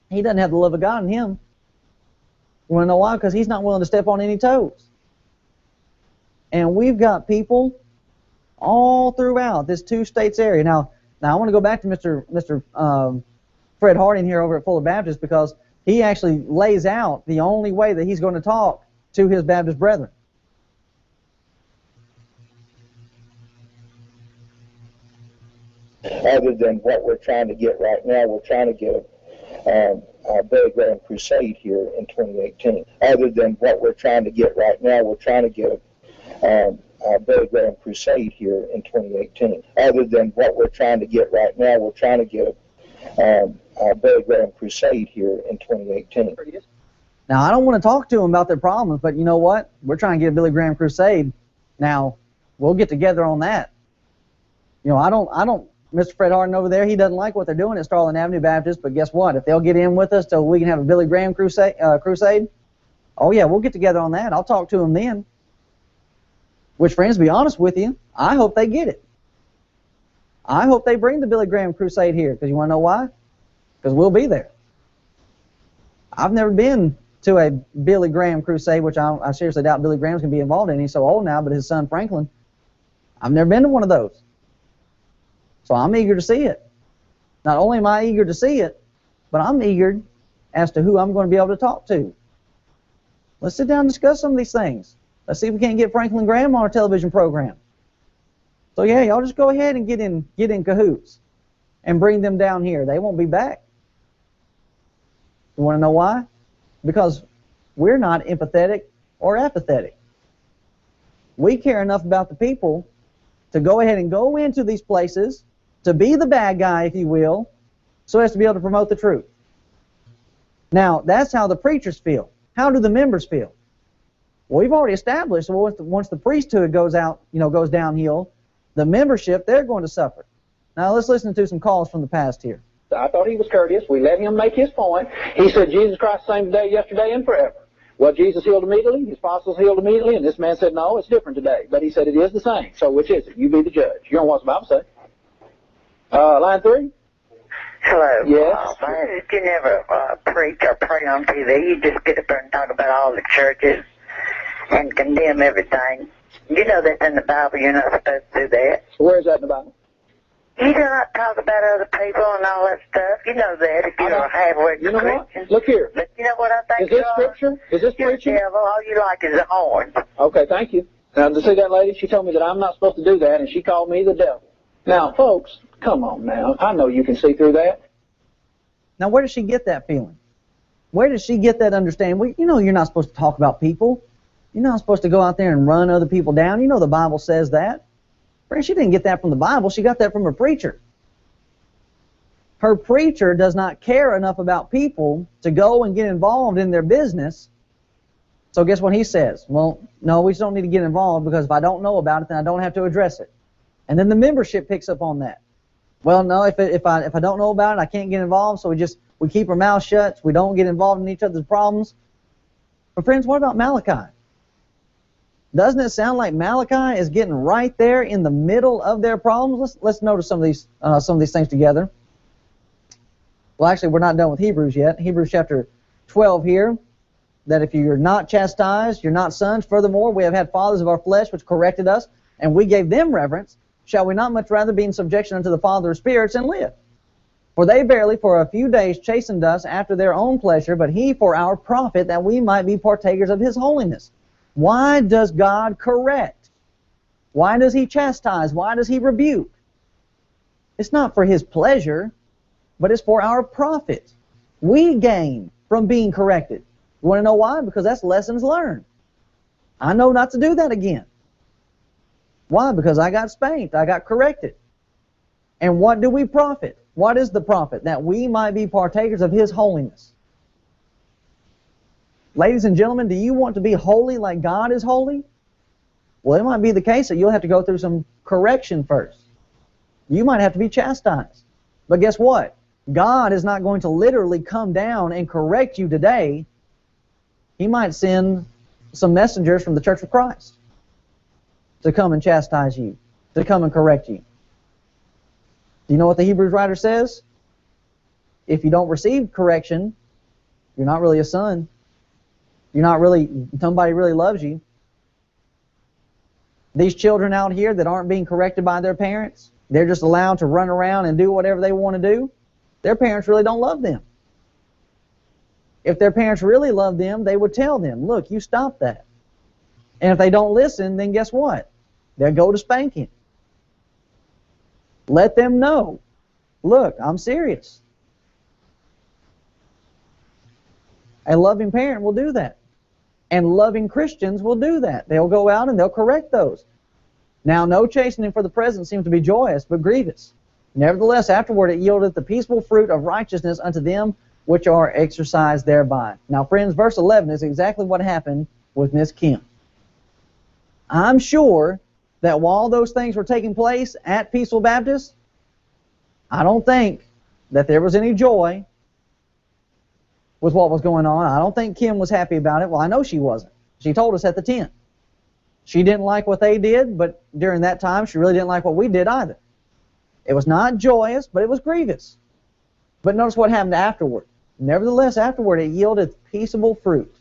he doesn't have the love of God in him. You want to know why? Because he's not willing to step on any toes. And we've got people all throughout this two states area. Now I want to go back to Mr. Fred Harding here over at Fuller Baptist, because he actually lays out the only way that he's going to talk to his Baptist brethren. Other than what we're trying to get right now, we're trying to get a Billy Graham crusade here in 2018. Other than what we're trying to get right now, we're trying to get a Billy Graham crusade here in 2018. Other than what we're trying to get right now, we're trying to get a Billy Graham crusade here in 2018. Now, I don't want to talk to them about their problems, but you know what? We're trying to get a Billy Graham crusade. Now, we'll get together on that. You know, I don't Mr. Fred Harden over there, he doesn't like what they're doing at Starland Avenue Baptist, but guess what? If they'll get in with us till we can have a Billy Graham crusade, oh yeah, we'll get together on that. I'll talk to them then. Which, friends, to be honest with you, I hope they get it. I hope they bring the Billy Graham crusade here, because you want to know why? Because we'll be there. I've never been to a Billy Graham crusade, which I seriously doubt Billy Graham's going to be involved in. He's so old now, but his son Franklin, I've never been to one of those. So I'm eager to see it. Not only am I eager to see it, but I'm eager as to who I'm going to be able to talk to. Let's sit down and discuss some of these things. Let's see if we can't get Franklin Graham on our television program. So yeah, y'all just go ahead and get in cahoots and bring them down here. They won't be back. You want to know why? Because we're not empathetic or apathetic. We care enough about the people to go ahead and go into these places, to be the bad guy, if you will, so as to be able to promote the truth. Now, that's how the preachers feel. How do the members feel? Well, we've already established once the priesthood goes downhill, the membership, they're going to suffer. Now, let's listen to some calls from the past here. I thought he was courteous. We let him make his point. He said Jesus Christ the same today, yesterday, and forever. Well, Jesus healed immediately, his apostles healed immediately, and this man said, no, it's different today. But he said it is the same. So which is it? You be the judge. You know what the Bible says. Line 3. Hello. Yes. You never preach or pray on TV. You just get up there and talk about all the churches and condemn everything. You know that's in the Bible. You're not supposed to do that. Where is that in the Bible? You do not talk about other people and all that stuff. You know that if you're a halfway Christian. You know what? Look here. But you know what I think? Is this scripture? Is this preaching? Yeah, well, all you like is a horn. Okay, thank you. Now, to see that lady, she told me that I'm not supposed to do that, and she called me the devil. Now, folks, come on now. I know you can see through that. Now, where does she get that feeling? Where does she get that understanding? Well, you know you're not supposed to talk about people. You're not supposed to go out there and run other people down. You know the Bible says that. Friend, she didn't get that from the Bible. She got that from her preacher. Her preacher does not care enough about people to go and get involved in their business. So guess what he says? Well, no, we just don't need to get involved because if I don't know about it, then I don't have to address it. And then the membership picks up on that. Well, no, if I don't know about it, I can't get involved, so we keep our mouths shut. We don't get involved in each other's problems. But friends, what about Malachi? Doesn't it sound like Malachi is getting right there in the middle of their problems? Let's notice some of these things together. Well, actually, we're not done with Hebrews yet. Hebrews chapter 12 here, that if you're not chastised, you're not sons. Furthermore, we have had fathers of our flesh which corrected us, and we gave them reverence. Shall we not much rather be in subjection unto the Father of spirits and live? For they barely for a few days chastened us after their own pleasure, but he for our profit, that we might be partakers of his holiness. Why does God correct? Why does he chastise? Why does he rebuke? It's not for his pleasure, but it's for our profit. We gain from being corrected. You want to know why? Because that's lessons learned. I know not to do that again. Why? Because I got spanked. I got corrected. And what do we profit? What is the profit? That we might be partakers of his holiness. Ladies and gentlemen, do you want to be holy like God is holy? Well, it might be the case that you'll have to go through some correction first. You might have to be chastised. But guess what? God is not going to literally come down and correct you today. He might send some messengers from the Church of Christ to come and chastise you, to come and correct you. Do you know what the Hebrews writer says? If you don't receive correction, you're not really a son. Nobody really loves you. These children out here that aren't being corrected by their parents, they're just allowed to run around and do whatever they want to do. Their parents really don't love them. If their parents really loved them, they would tell them, look, you stop that. And if they don't listen, then guess what? They'll go to spanking. Let them know, look, I'm serious. A loving parent will do that. And loving Christians will do that. They'll go out and they'll correct those. Now, no chastening for the present seems to be joyous, but grievous. Nevertheless, afterward it yieldeth the peaceful fruit of righteousness unto them which are exercised thereby. Now, friends, verse 11 is exactly what happened with Miss Kim. I'm sure that while those things were taking place at Peaceful Baptist, I don't think that there was any joy with what was going on. I don't think Kim was happy about it. Well, I know she wasn't. She told us at the tent. She didn't like what they did, but during that time, she really didn't like what we did either. It was not joyous, but it was grievous. But notice what happened afterward. Nevertheless, afterward, it yielded peaceable fruit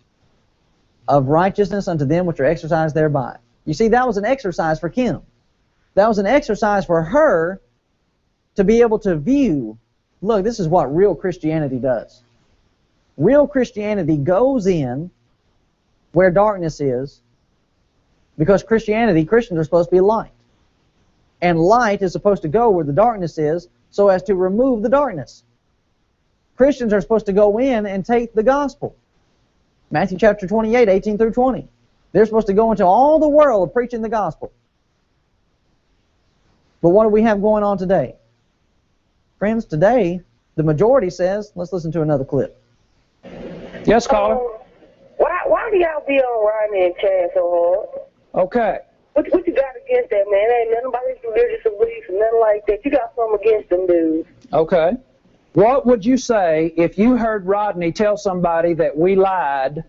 of righteousness unto them which are exercised thereby. You see, that was an exercise for Kim. That was an exercise for her to be able to view, look, this is what real Christianity does. Real Christianity goes in where darkness is, because Christians are supposed to be light. And light is supposed to go where the darkness is so as to remove the darkness. Christians are supposed to go in and take the gospel. Matthew chapter 28, 18 through 20. They're supposed to go into all the world preaching the gospel. But what do we have going on today? Friends, today, the majority says, let's listen to another clip. Yes, caller. Why do y'all be on Rodney and Chad so hard? Okay. What you got against that, man? Ain't nothing about his religious beliefs and nothing like that. You got something against them dudes. Okay. What would you say if you heard Rodney tell somebody that we lied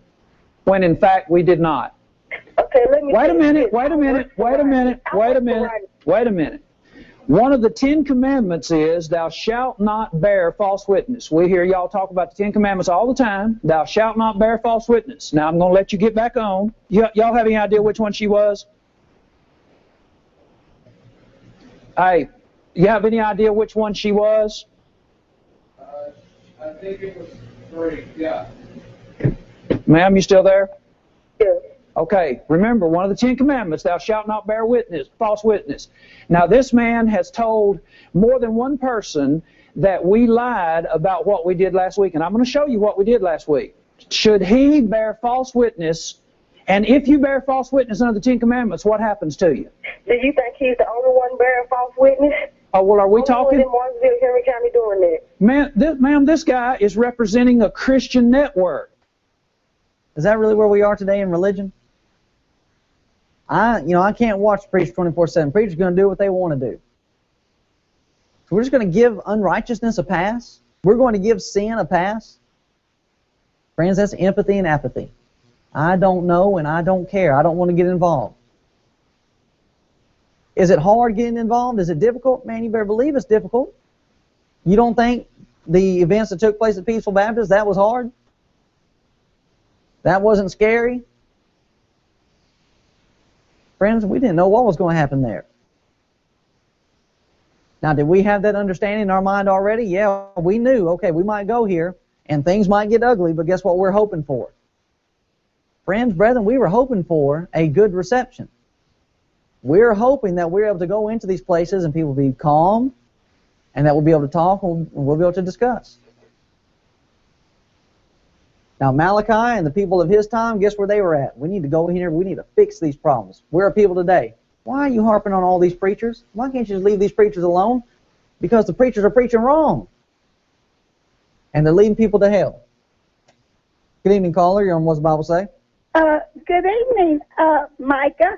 when in fact we did not? Okay, let me... Wait a minute. One of the 10 Commandments is, thou shalt not bear false witness. We hear y'all talk about the 10 Commandments all the time. Thou shalt not bear false witness. Now, I'm going to let you get back on. Y'all have any idea which one she was? Hey, you have any idea which one she was? I think it was 3, yeah. Ma'am, you still there? Yeah. Okay, remember, one of the 10 Commandments, thou shalt not bear false witness. Now, this man has told more than one person that we lied about what we did last week, and I'm going to show you what we did last week. Should he bear false witness? And if you bear false witness under the 10 Commandments, what happens to you? Do you think he's the only one bearing false witness? Oh, well, are we talking? Only one in Martinsville, Henry County doing that. Ma'am, this guy is representing a Christian network. Is that really where we are today in religion? I can't watch the preacher 24/7. Preachers are going to do what they want to do. So we're just going to give unrighteousness a pass? We're going to give sin a pass? Friends, that's empathy and apathy. I don't know and I don't care. I don't want to get involved. Is it hard getting involved? Is it difficult? Man, you better believe it's difficult. You don't think the events that took place at Peaceful Baptist, that was hard? That wasn't scary? Friends, we didn't know what was going to happen there. Now, did we have that understanding in our mind already? Yeah, we knew, okay, we might go here, and things might get ugly, but guess what we're hoping for? Friends, brethren, we were hoping for a good reception. We're hoping that we're able to go into these places and people will be calm, and that we'll be able to talk, and we'll be able to discuss. Now, Malachai and the people of his time, guess where they were at? We need to go in here. We need to fix these problems. Where are people today? Why are you harping on all these preachers? Why can't you just leave these preachers alone? Because the preachers are preaching wrong. And they're leading people to hell. Good evening, caller. You're on What's the Bible Say? Good evening, Micah,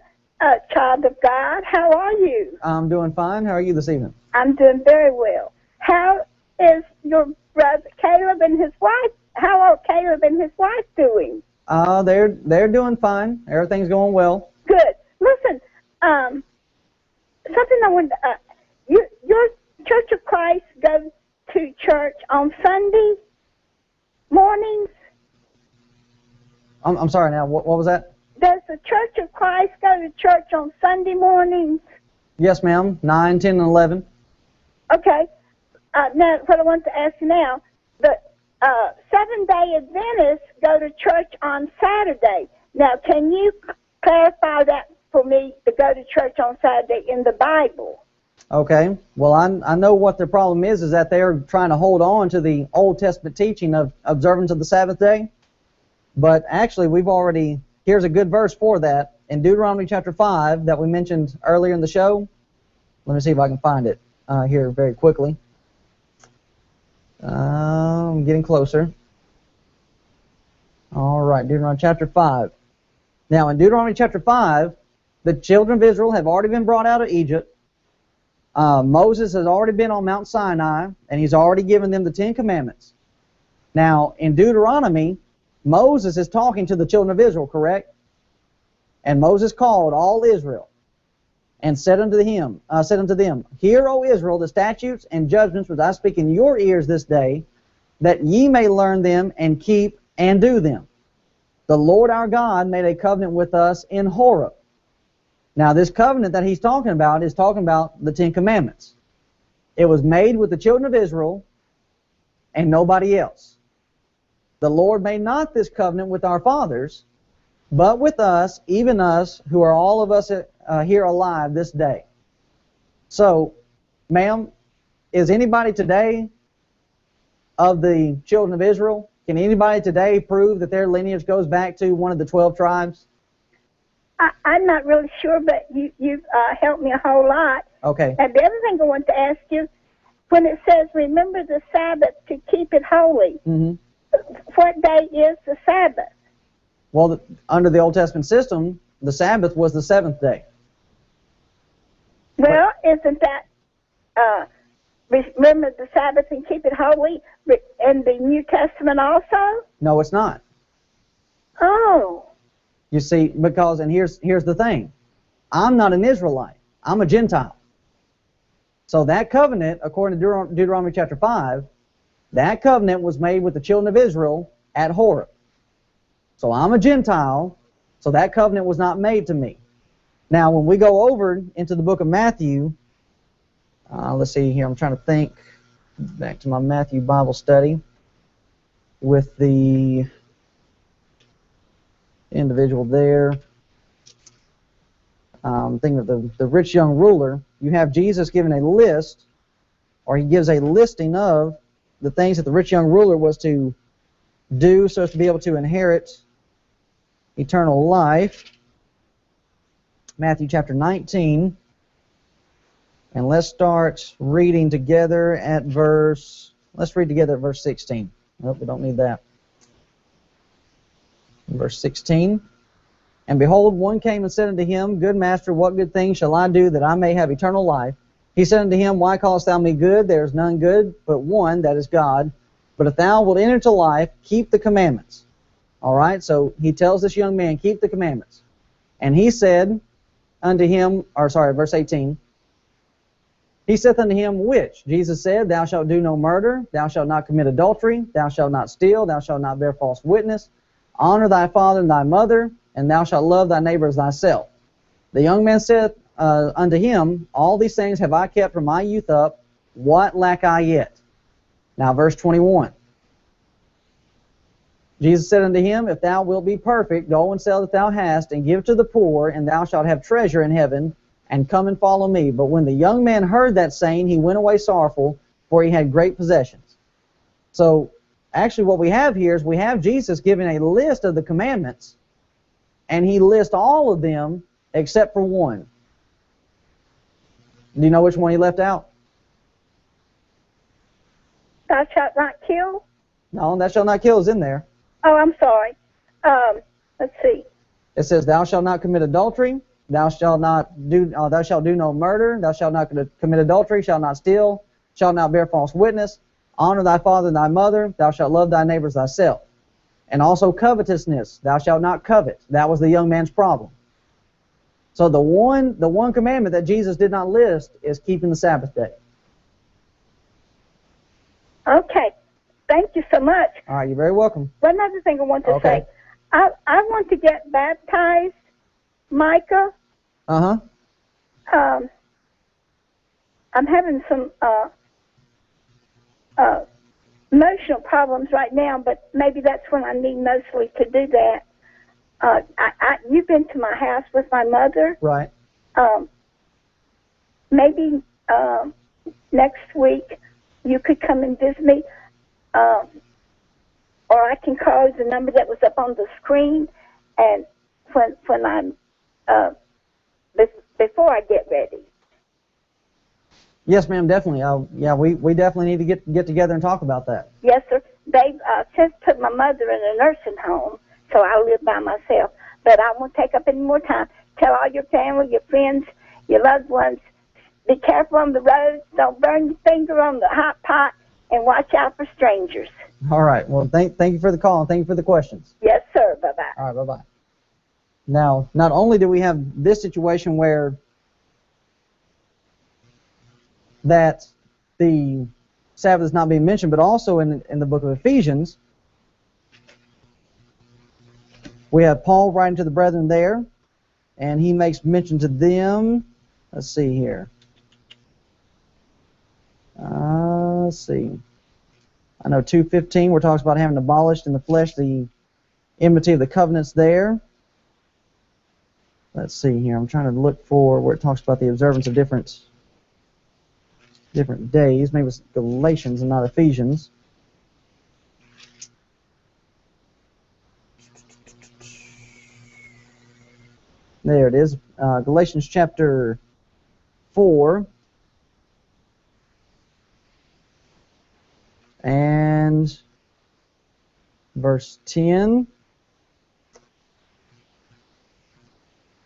child of God. How are you? I'm doing fine. How are you this evening? I'm doing very well. How is your brother Caleb and his wife? How are Caleb and his wife doing? They're doing fine. Everything's going well. Good. Listen, something I wanted to, your Church of Christ goes to church on Sunday mornings? I'm sorry now, what was that? Does the Church of Christ go to church on Sunday mornings? Yes, ma'am. 9, 10, and 11. Okay. Now, what I want to ask you now, the Seventh-day Adventists go to church on Saturday. Now, can you clarify that for me, to go to church on Saturday in the Bible? Okay. Well, I know what their problem is that they're trying to hold on to the Old Testament teaching of observance of the Sabbath day. But actually, here's a good verse for that. In Deuteronomy chapter 5 that we mentioned earlier in the show. Let me see if I can find it here very quickly. I'm getting closer. All right, Deuteronomy chapter 5. Now, in Deuteronomy chapter 5, the children of Israel have already been brought out of Egypt. Moses has already been on Mount Sinai, and he's already given them the 10 Commandments. Now, in Deuteronomy, Moses is talking to the children of Israel, correct? And Moses called all Israel and said unto them, Hear, O Israel, the statutes and judgments which I speak in your ears this day, that ye may learn them and keep and do them. The Lord our God made a covenant with us in Horeb. Now, this covenant that he's talking about is talking about the 10 Commandments. It was made with the children of Israel and nobody else. The Lord made not this covenant with our fathers, but with us, even us, who are all of us here alive this day. So, ma'am, is anybody today of the children of Israel? Can anybody today prove that their lineage goes back to one of the 12 tribes? I'm not really sure, but you've helped me a whole lot. Okay. And the other thing I want to ask you, when it says, remember the Sabbath to keep it holy, what day is the Sabbath? Well, under the Old Testament system, the Sabbath was the 7th day. Well, isn't that, remember the Sabbath and keep it holy in the New Testament also? No, it's not. Oh. You see, because, and here's the thing. I'm not an Israelite. I'm a Gentile. So that covenant, according to Deuteronomy chapter 5, that covenant was made with the children of Israel at Horeb. So I'm a Gentile, so that covenant was not made to me. Now, when we go over into the book of Matthew, let's see here, I'm trying to think back to my Matthew Bible study with the individual there. Thinking of the rich young ruler, you have Jesus giving a list, or he gives a listing of the things that the rich young ruler was to do so as to be able to inherit eternal life. Matthew chapter 19. And let's start reading together at verse 16. Nope, we don't need that. Verse 16. And behold, one came and said unto him, Good master, what good thing shall I do that I may have eternal life? He said unto him, Why callest thou me good? There is none good but one, that is God. But if thou wilt enter into life, keep the commandments. All right, so he tells this young man, keep the commandments. And he said unto him, verse 18, he saith unto him, which? Jesus said, Thou shalt do no murder, thou shalt not commit adultery, thou shalt not steal, thou shalt not bear false witness, honor thy father and thy mother, and thou shalt love thy neighbor as thyself. The young man saith unto him, All these things have I kept from my youth up, what lack I yet? Now verse 21. Jesus said unto him, If thou wilt be perfect, go and sell that thou hast, and give to the poor, and thou shalt have treasure in heaven, and come and follow me. But when the young man heard that saying, he went away sorrowful, for he had great possessions. So, actually what we have here is we have Jesus giving a list of the commandments, and he lists all of them except for one. Do you know which one he left out? Thou shalt not kill? No, thou shalt not kill is in there. Oh, I'm sorry. Let's see. It says, Thou shalt not commit adultery, thou shalt do no murder, thou shalt not commit adultery, shalt not steal, shalt not bear false witness, honor thy father and thy mother, thou shalt love thy neighbor as thyself. And also covetousness, thou shalt not covet. That was the young man's problem. So the one commandment that Jesus did not list is keeping the Sabbath day. Okay. Thank you so much. All right, you're very welcome. One other thing I want to say. I want to get baptized, Micah. Uh-huh. I'm having some emotional problems right now, but maybe that's when I need mostly to do that. You've been to my house with my mother. Right. Maybe next week you could come and visit me. Or I can call the number that was up on the screen, and when I'm before I get ready. Yes, ma'am, definitely. We definitely need to get together and talk about that. Yes, sir. They've since put my mother in a nursing home, so I live by myself. But I won't take up any more time. Tell all your family, your friends, your loved ones, Be careful on the roads. Don't burn your finger on the hot pot, and watch out for strangers. All right. Well, thank you for the call and thank you for the questions. Yes, sir. Bye-bye. All right. Bye-bye. Now, not only do we have this situation where that the Sabbath is not being mentioned, but also in the book of Ephesians, we have Paul writing to the brethren there, and he makes mention to them. Let's see here. Let's see. I know 2:15 where it talks about having abolished in the flesh the enmity of the covenants there. Let's see here. I'm trying to look for where it talks about the observance of different days. Maybe it's Galatians and not Ephesians. There it is. Galatians chapter 4. And verse 10.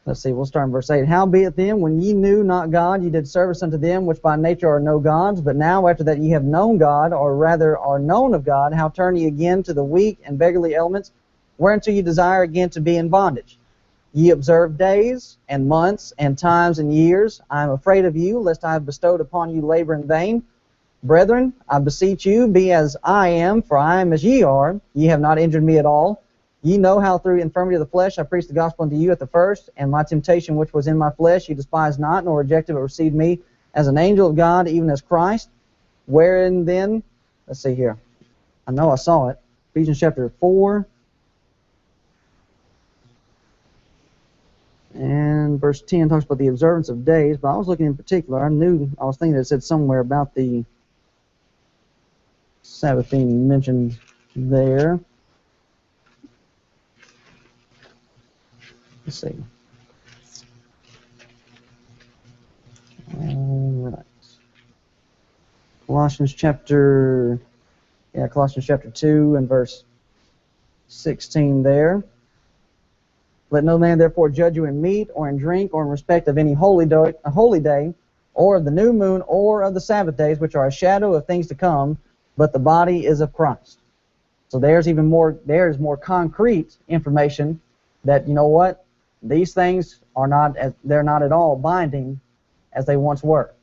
Let's see, we'll start in verse 8. Howbeit then, when ye knew not God, ye did service unto them which by nature are no gods. But now, after that ye have known God, or rather are known of God, how turn ye again to the weak and beggarly elements, whereunto ye desire again to be in bondage? Ye observe days, and months, and times, and years. I am afraid of you, lest I have bestowed upon you labor in vain. Brethren, I beseech you, be as I am, for I am as ye are. Ye have not injured me at all. Ye know how through infirmity of the flesh I preached the gospel unto you at the first, and my temptation which was in my flesh ye despised not, nor rejected, but received me as an angel of God, even as Christ. Wherein then, let's see here. I know I saw it. Ephesians chapter 4. And verse 10 talks about the observance of days, but I was looking in particular. I was thinking it said somewhere about the Sabbath being mentioned there. Let's see. All right. Colossians chapter 2 and verse 16 there. Let no man therefore judge you in meat or in drink or in respect of any holy day, or of the new moon, or of the Sabbath days, which are a shadow of things to come, but the body is of Christ. So there's more concrete information that, you know what, these things they're not at all binding as they once were.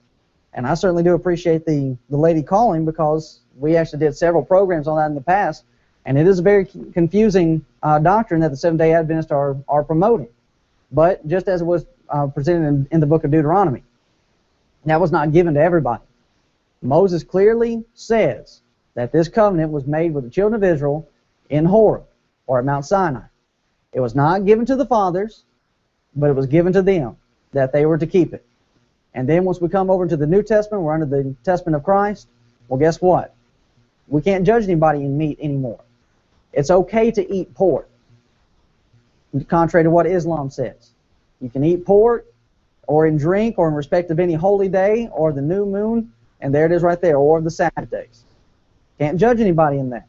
And I certainly do appreciate the lady calling, because we actually did several programs on that in the past, and it is a very confusing doctrine that the Seventh-day Adventists are promoting. But just as it was presented in the book of Deuteronomy, that was not given to everybody. Moses clearly says that this covenant was made with the children of Israel in Horeb, or at Mount Sinai. It was not given to the fathers, but it was given to them, that they were to keep it. And then once we come over to the New Testament, we're under the Testament of Christ, well, guess what? We can't judge anybody in meat anymore. It's okay to eat pork, contrary to what Islam says. You can eat pork, or in drink, or in respect of any holy day, or the new moon, and there it is right there, or the Sabbath days. Can't judge anybody in that.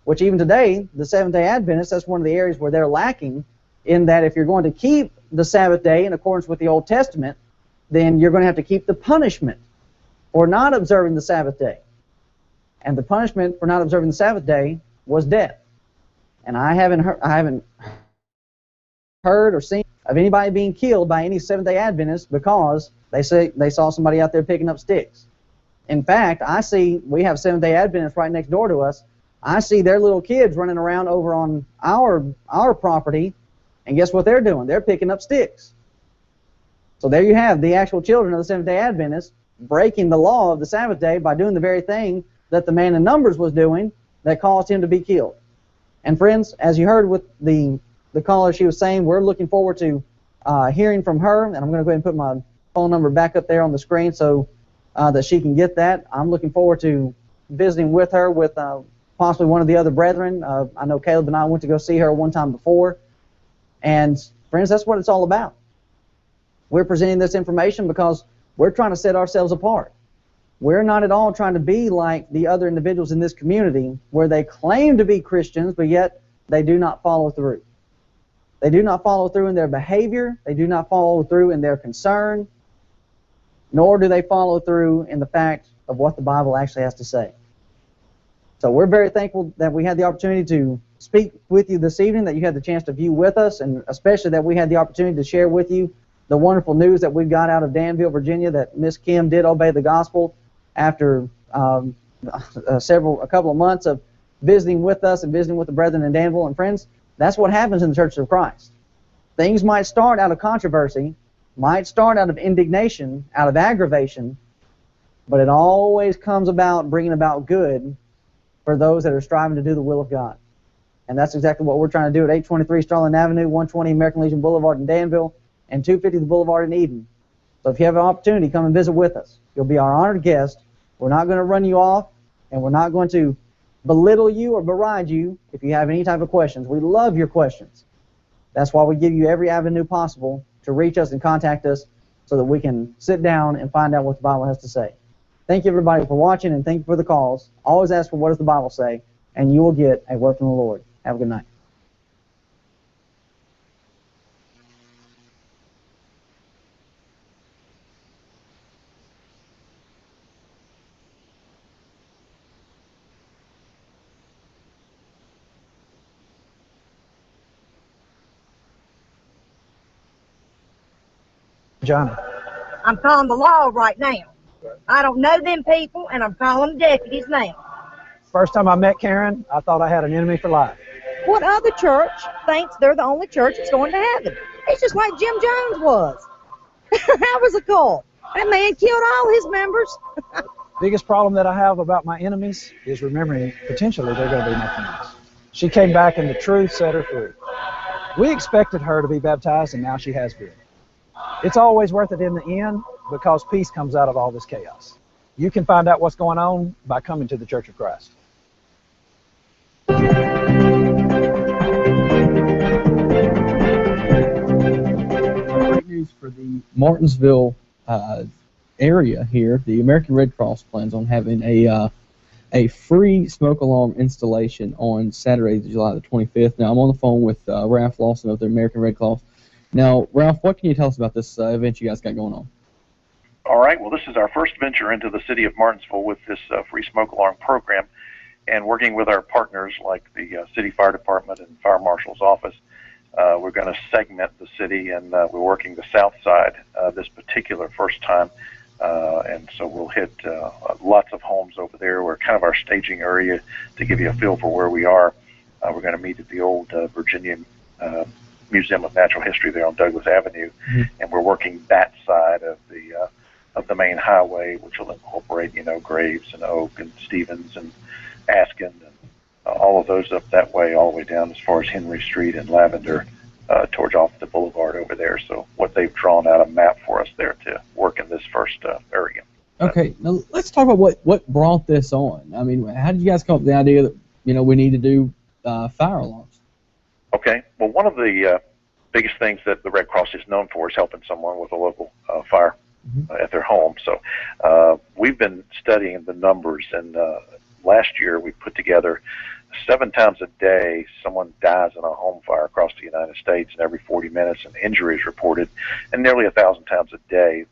Which even today, the Seventh-day Adventists, that's one of the areas where they're lacking, in that if you're going to keep the Sabbath day in accordance with the Old Testament, then you're going to have to keep the punishment for not observing the Sabbath day. And the punishment for not observing the Sabbath day was death. And I haven't heard or seen of anybody being killed by any Seventh-day Adventist because they saw somebody out there picking up sticks. In fact, we have Seventh-day Adventists right next door to us. I see their little kids running around over on our property, and guess what they're doing? They're picking up sticks. So there you have the actual children of the Seventh-day Adventists breaking the law of the Sabbath day by doing the very thing that the man in Numbers was doing that caused him to be killed. And friends, as you heard with the caller, she was saying, we're looking forward to hearing from her, and I'm going to go ahead and put my phone number back up there on the screen so that she can get that. I'm looking forward to visiting with her with possibly one of the other brethren. I know Caleb and I went to go see her one time before. And friends, that's what it's all about. We're presenting this information because we're trying to set ourselves apart. We're not at all trying to be like the other individuals in this community where they claim to be Christians, but yet they do not follow through. They do not follow through in their behavior. They do not follow through in their concern. nor do they follow through in the fact of what the Bible actually has to say. So we're very thankful that we had the opportunity to speak with you this evening, that you had the chance to view with us, and especially that we had the opportunity to share with you the wonderful news that we've got out of Danville, Virginia, that Miss Kim did obey the gospel after a couple of months of visiting with us and visiting with the brethren in Danville. And friends, that's what happens in the Church of Christ. Things might start out of controversy, might start out of indignation, out of aggravation, but it always comes about bringing about good for those that are striving to do the will of God. And that's exactly what we're trying to do at 823 Starland Avenue, 120 American Legion Boulevard in Danville, and 250 the Boulevard in Eden. So if you have an opportunity, come and visit with us. You'll be our honored guest. We're not going to run you off, and we're not going to belittle you or beride you if you have any type of questions. We love your questions. That's why we give you every avenue possible to reach us and contact us so that we can sit down and find out what the Bible has to say. Thank you, everybody, for watching, and thank you for the calls. Always ask for what does the Bible say, and you will get a word from the Lord. Have a good night. Johnny. I'm calling the law right now. I don't know them people, and I'm calling the deputies now. First time I met Karen, I thought I had an enemy for life. What other church thinks they're the only church that's going to heaven? It's just like Jim Jones was. That was a cult. That man killed all his members. Biggest problem that I have about my enemies is remembering potentially they're going to be my friends. She came back and the truth set her free. We expected her to be baptized, and now she has been. It's always worth it in the end because peace comes out of all this chaos. You can find out what's going on by coming to the Church of Christ. Great news for the Martinsville area here. The American Red Cross plans on having a free smoke alarm installation on Saturday, July the 25th. Now, I'm on the phone with Ralph Lawson of the American Red Cross. Now, Ralph, what can you tell us about this event you guys got going on? All right. Well, this is our first venture into the city of Martinsville with this free smoke alarm program, and working with our partners like the City Fire Department and Fire Marshal's office. We're going to segment the city, and we're working the south side this particular first time, and so we'll hit lots of homes over there. We're kind of our staging area to give you a feel for where we are. We're going to meet at the old Virginia Museum of Natural History there on Douglas Avenue, and we're working that side of the main highway, which will incorporate, Graves and Oak and Stevens and Askin and all of those up that way, all the way down as far as Henry Street and Lavender towards off the boulevard over there. So what they've drawn out a map for us there to work in this first area. Okay, now let's talk about what brought this on. I mean, how did you guys come up with the idea that we need to do fire alarms? Okay, well, one of the biggest things that the Red Cross is known for is helping someone with a local fire at their home. So we've been studying the numbers, and last year we put together 7 times a day someone dies in a home fire across the United States, and every 40 minutes an injury is reported, and nearly 1,000 times a day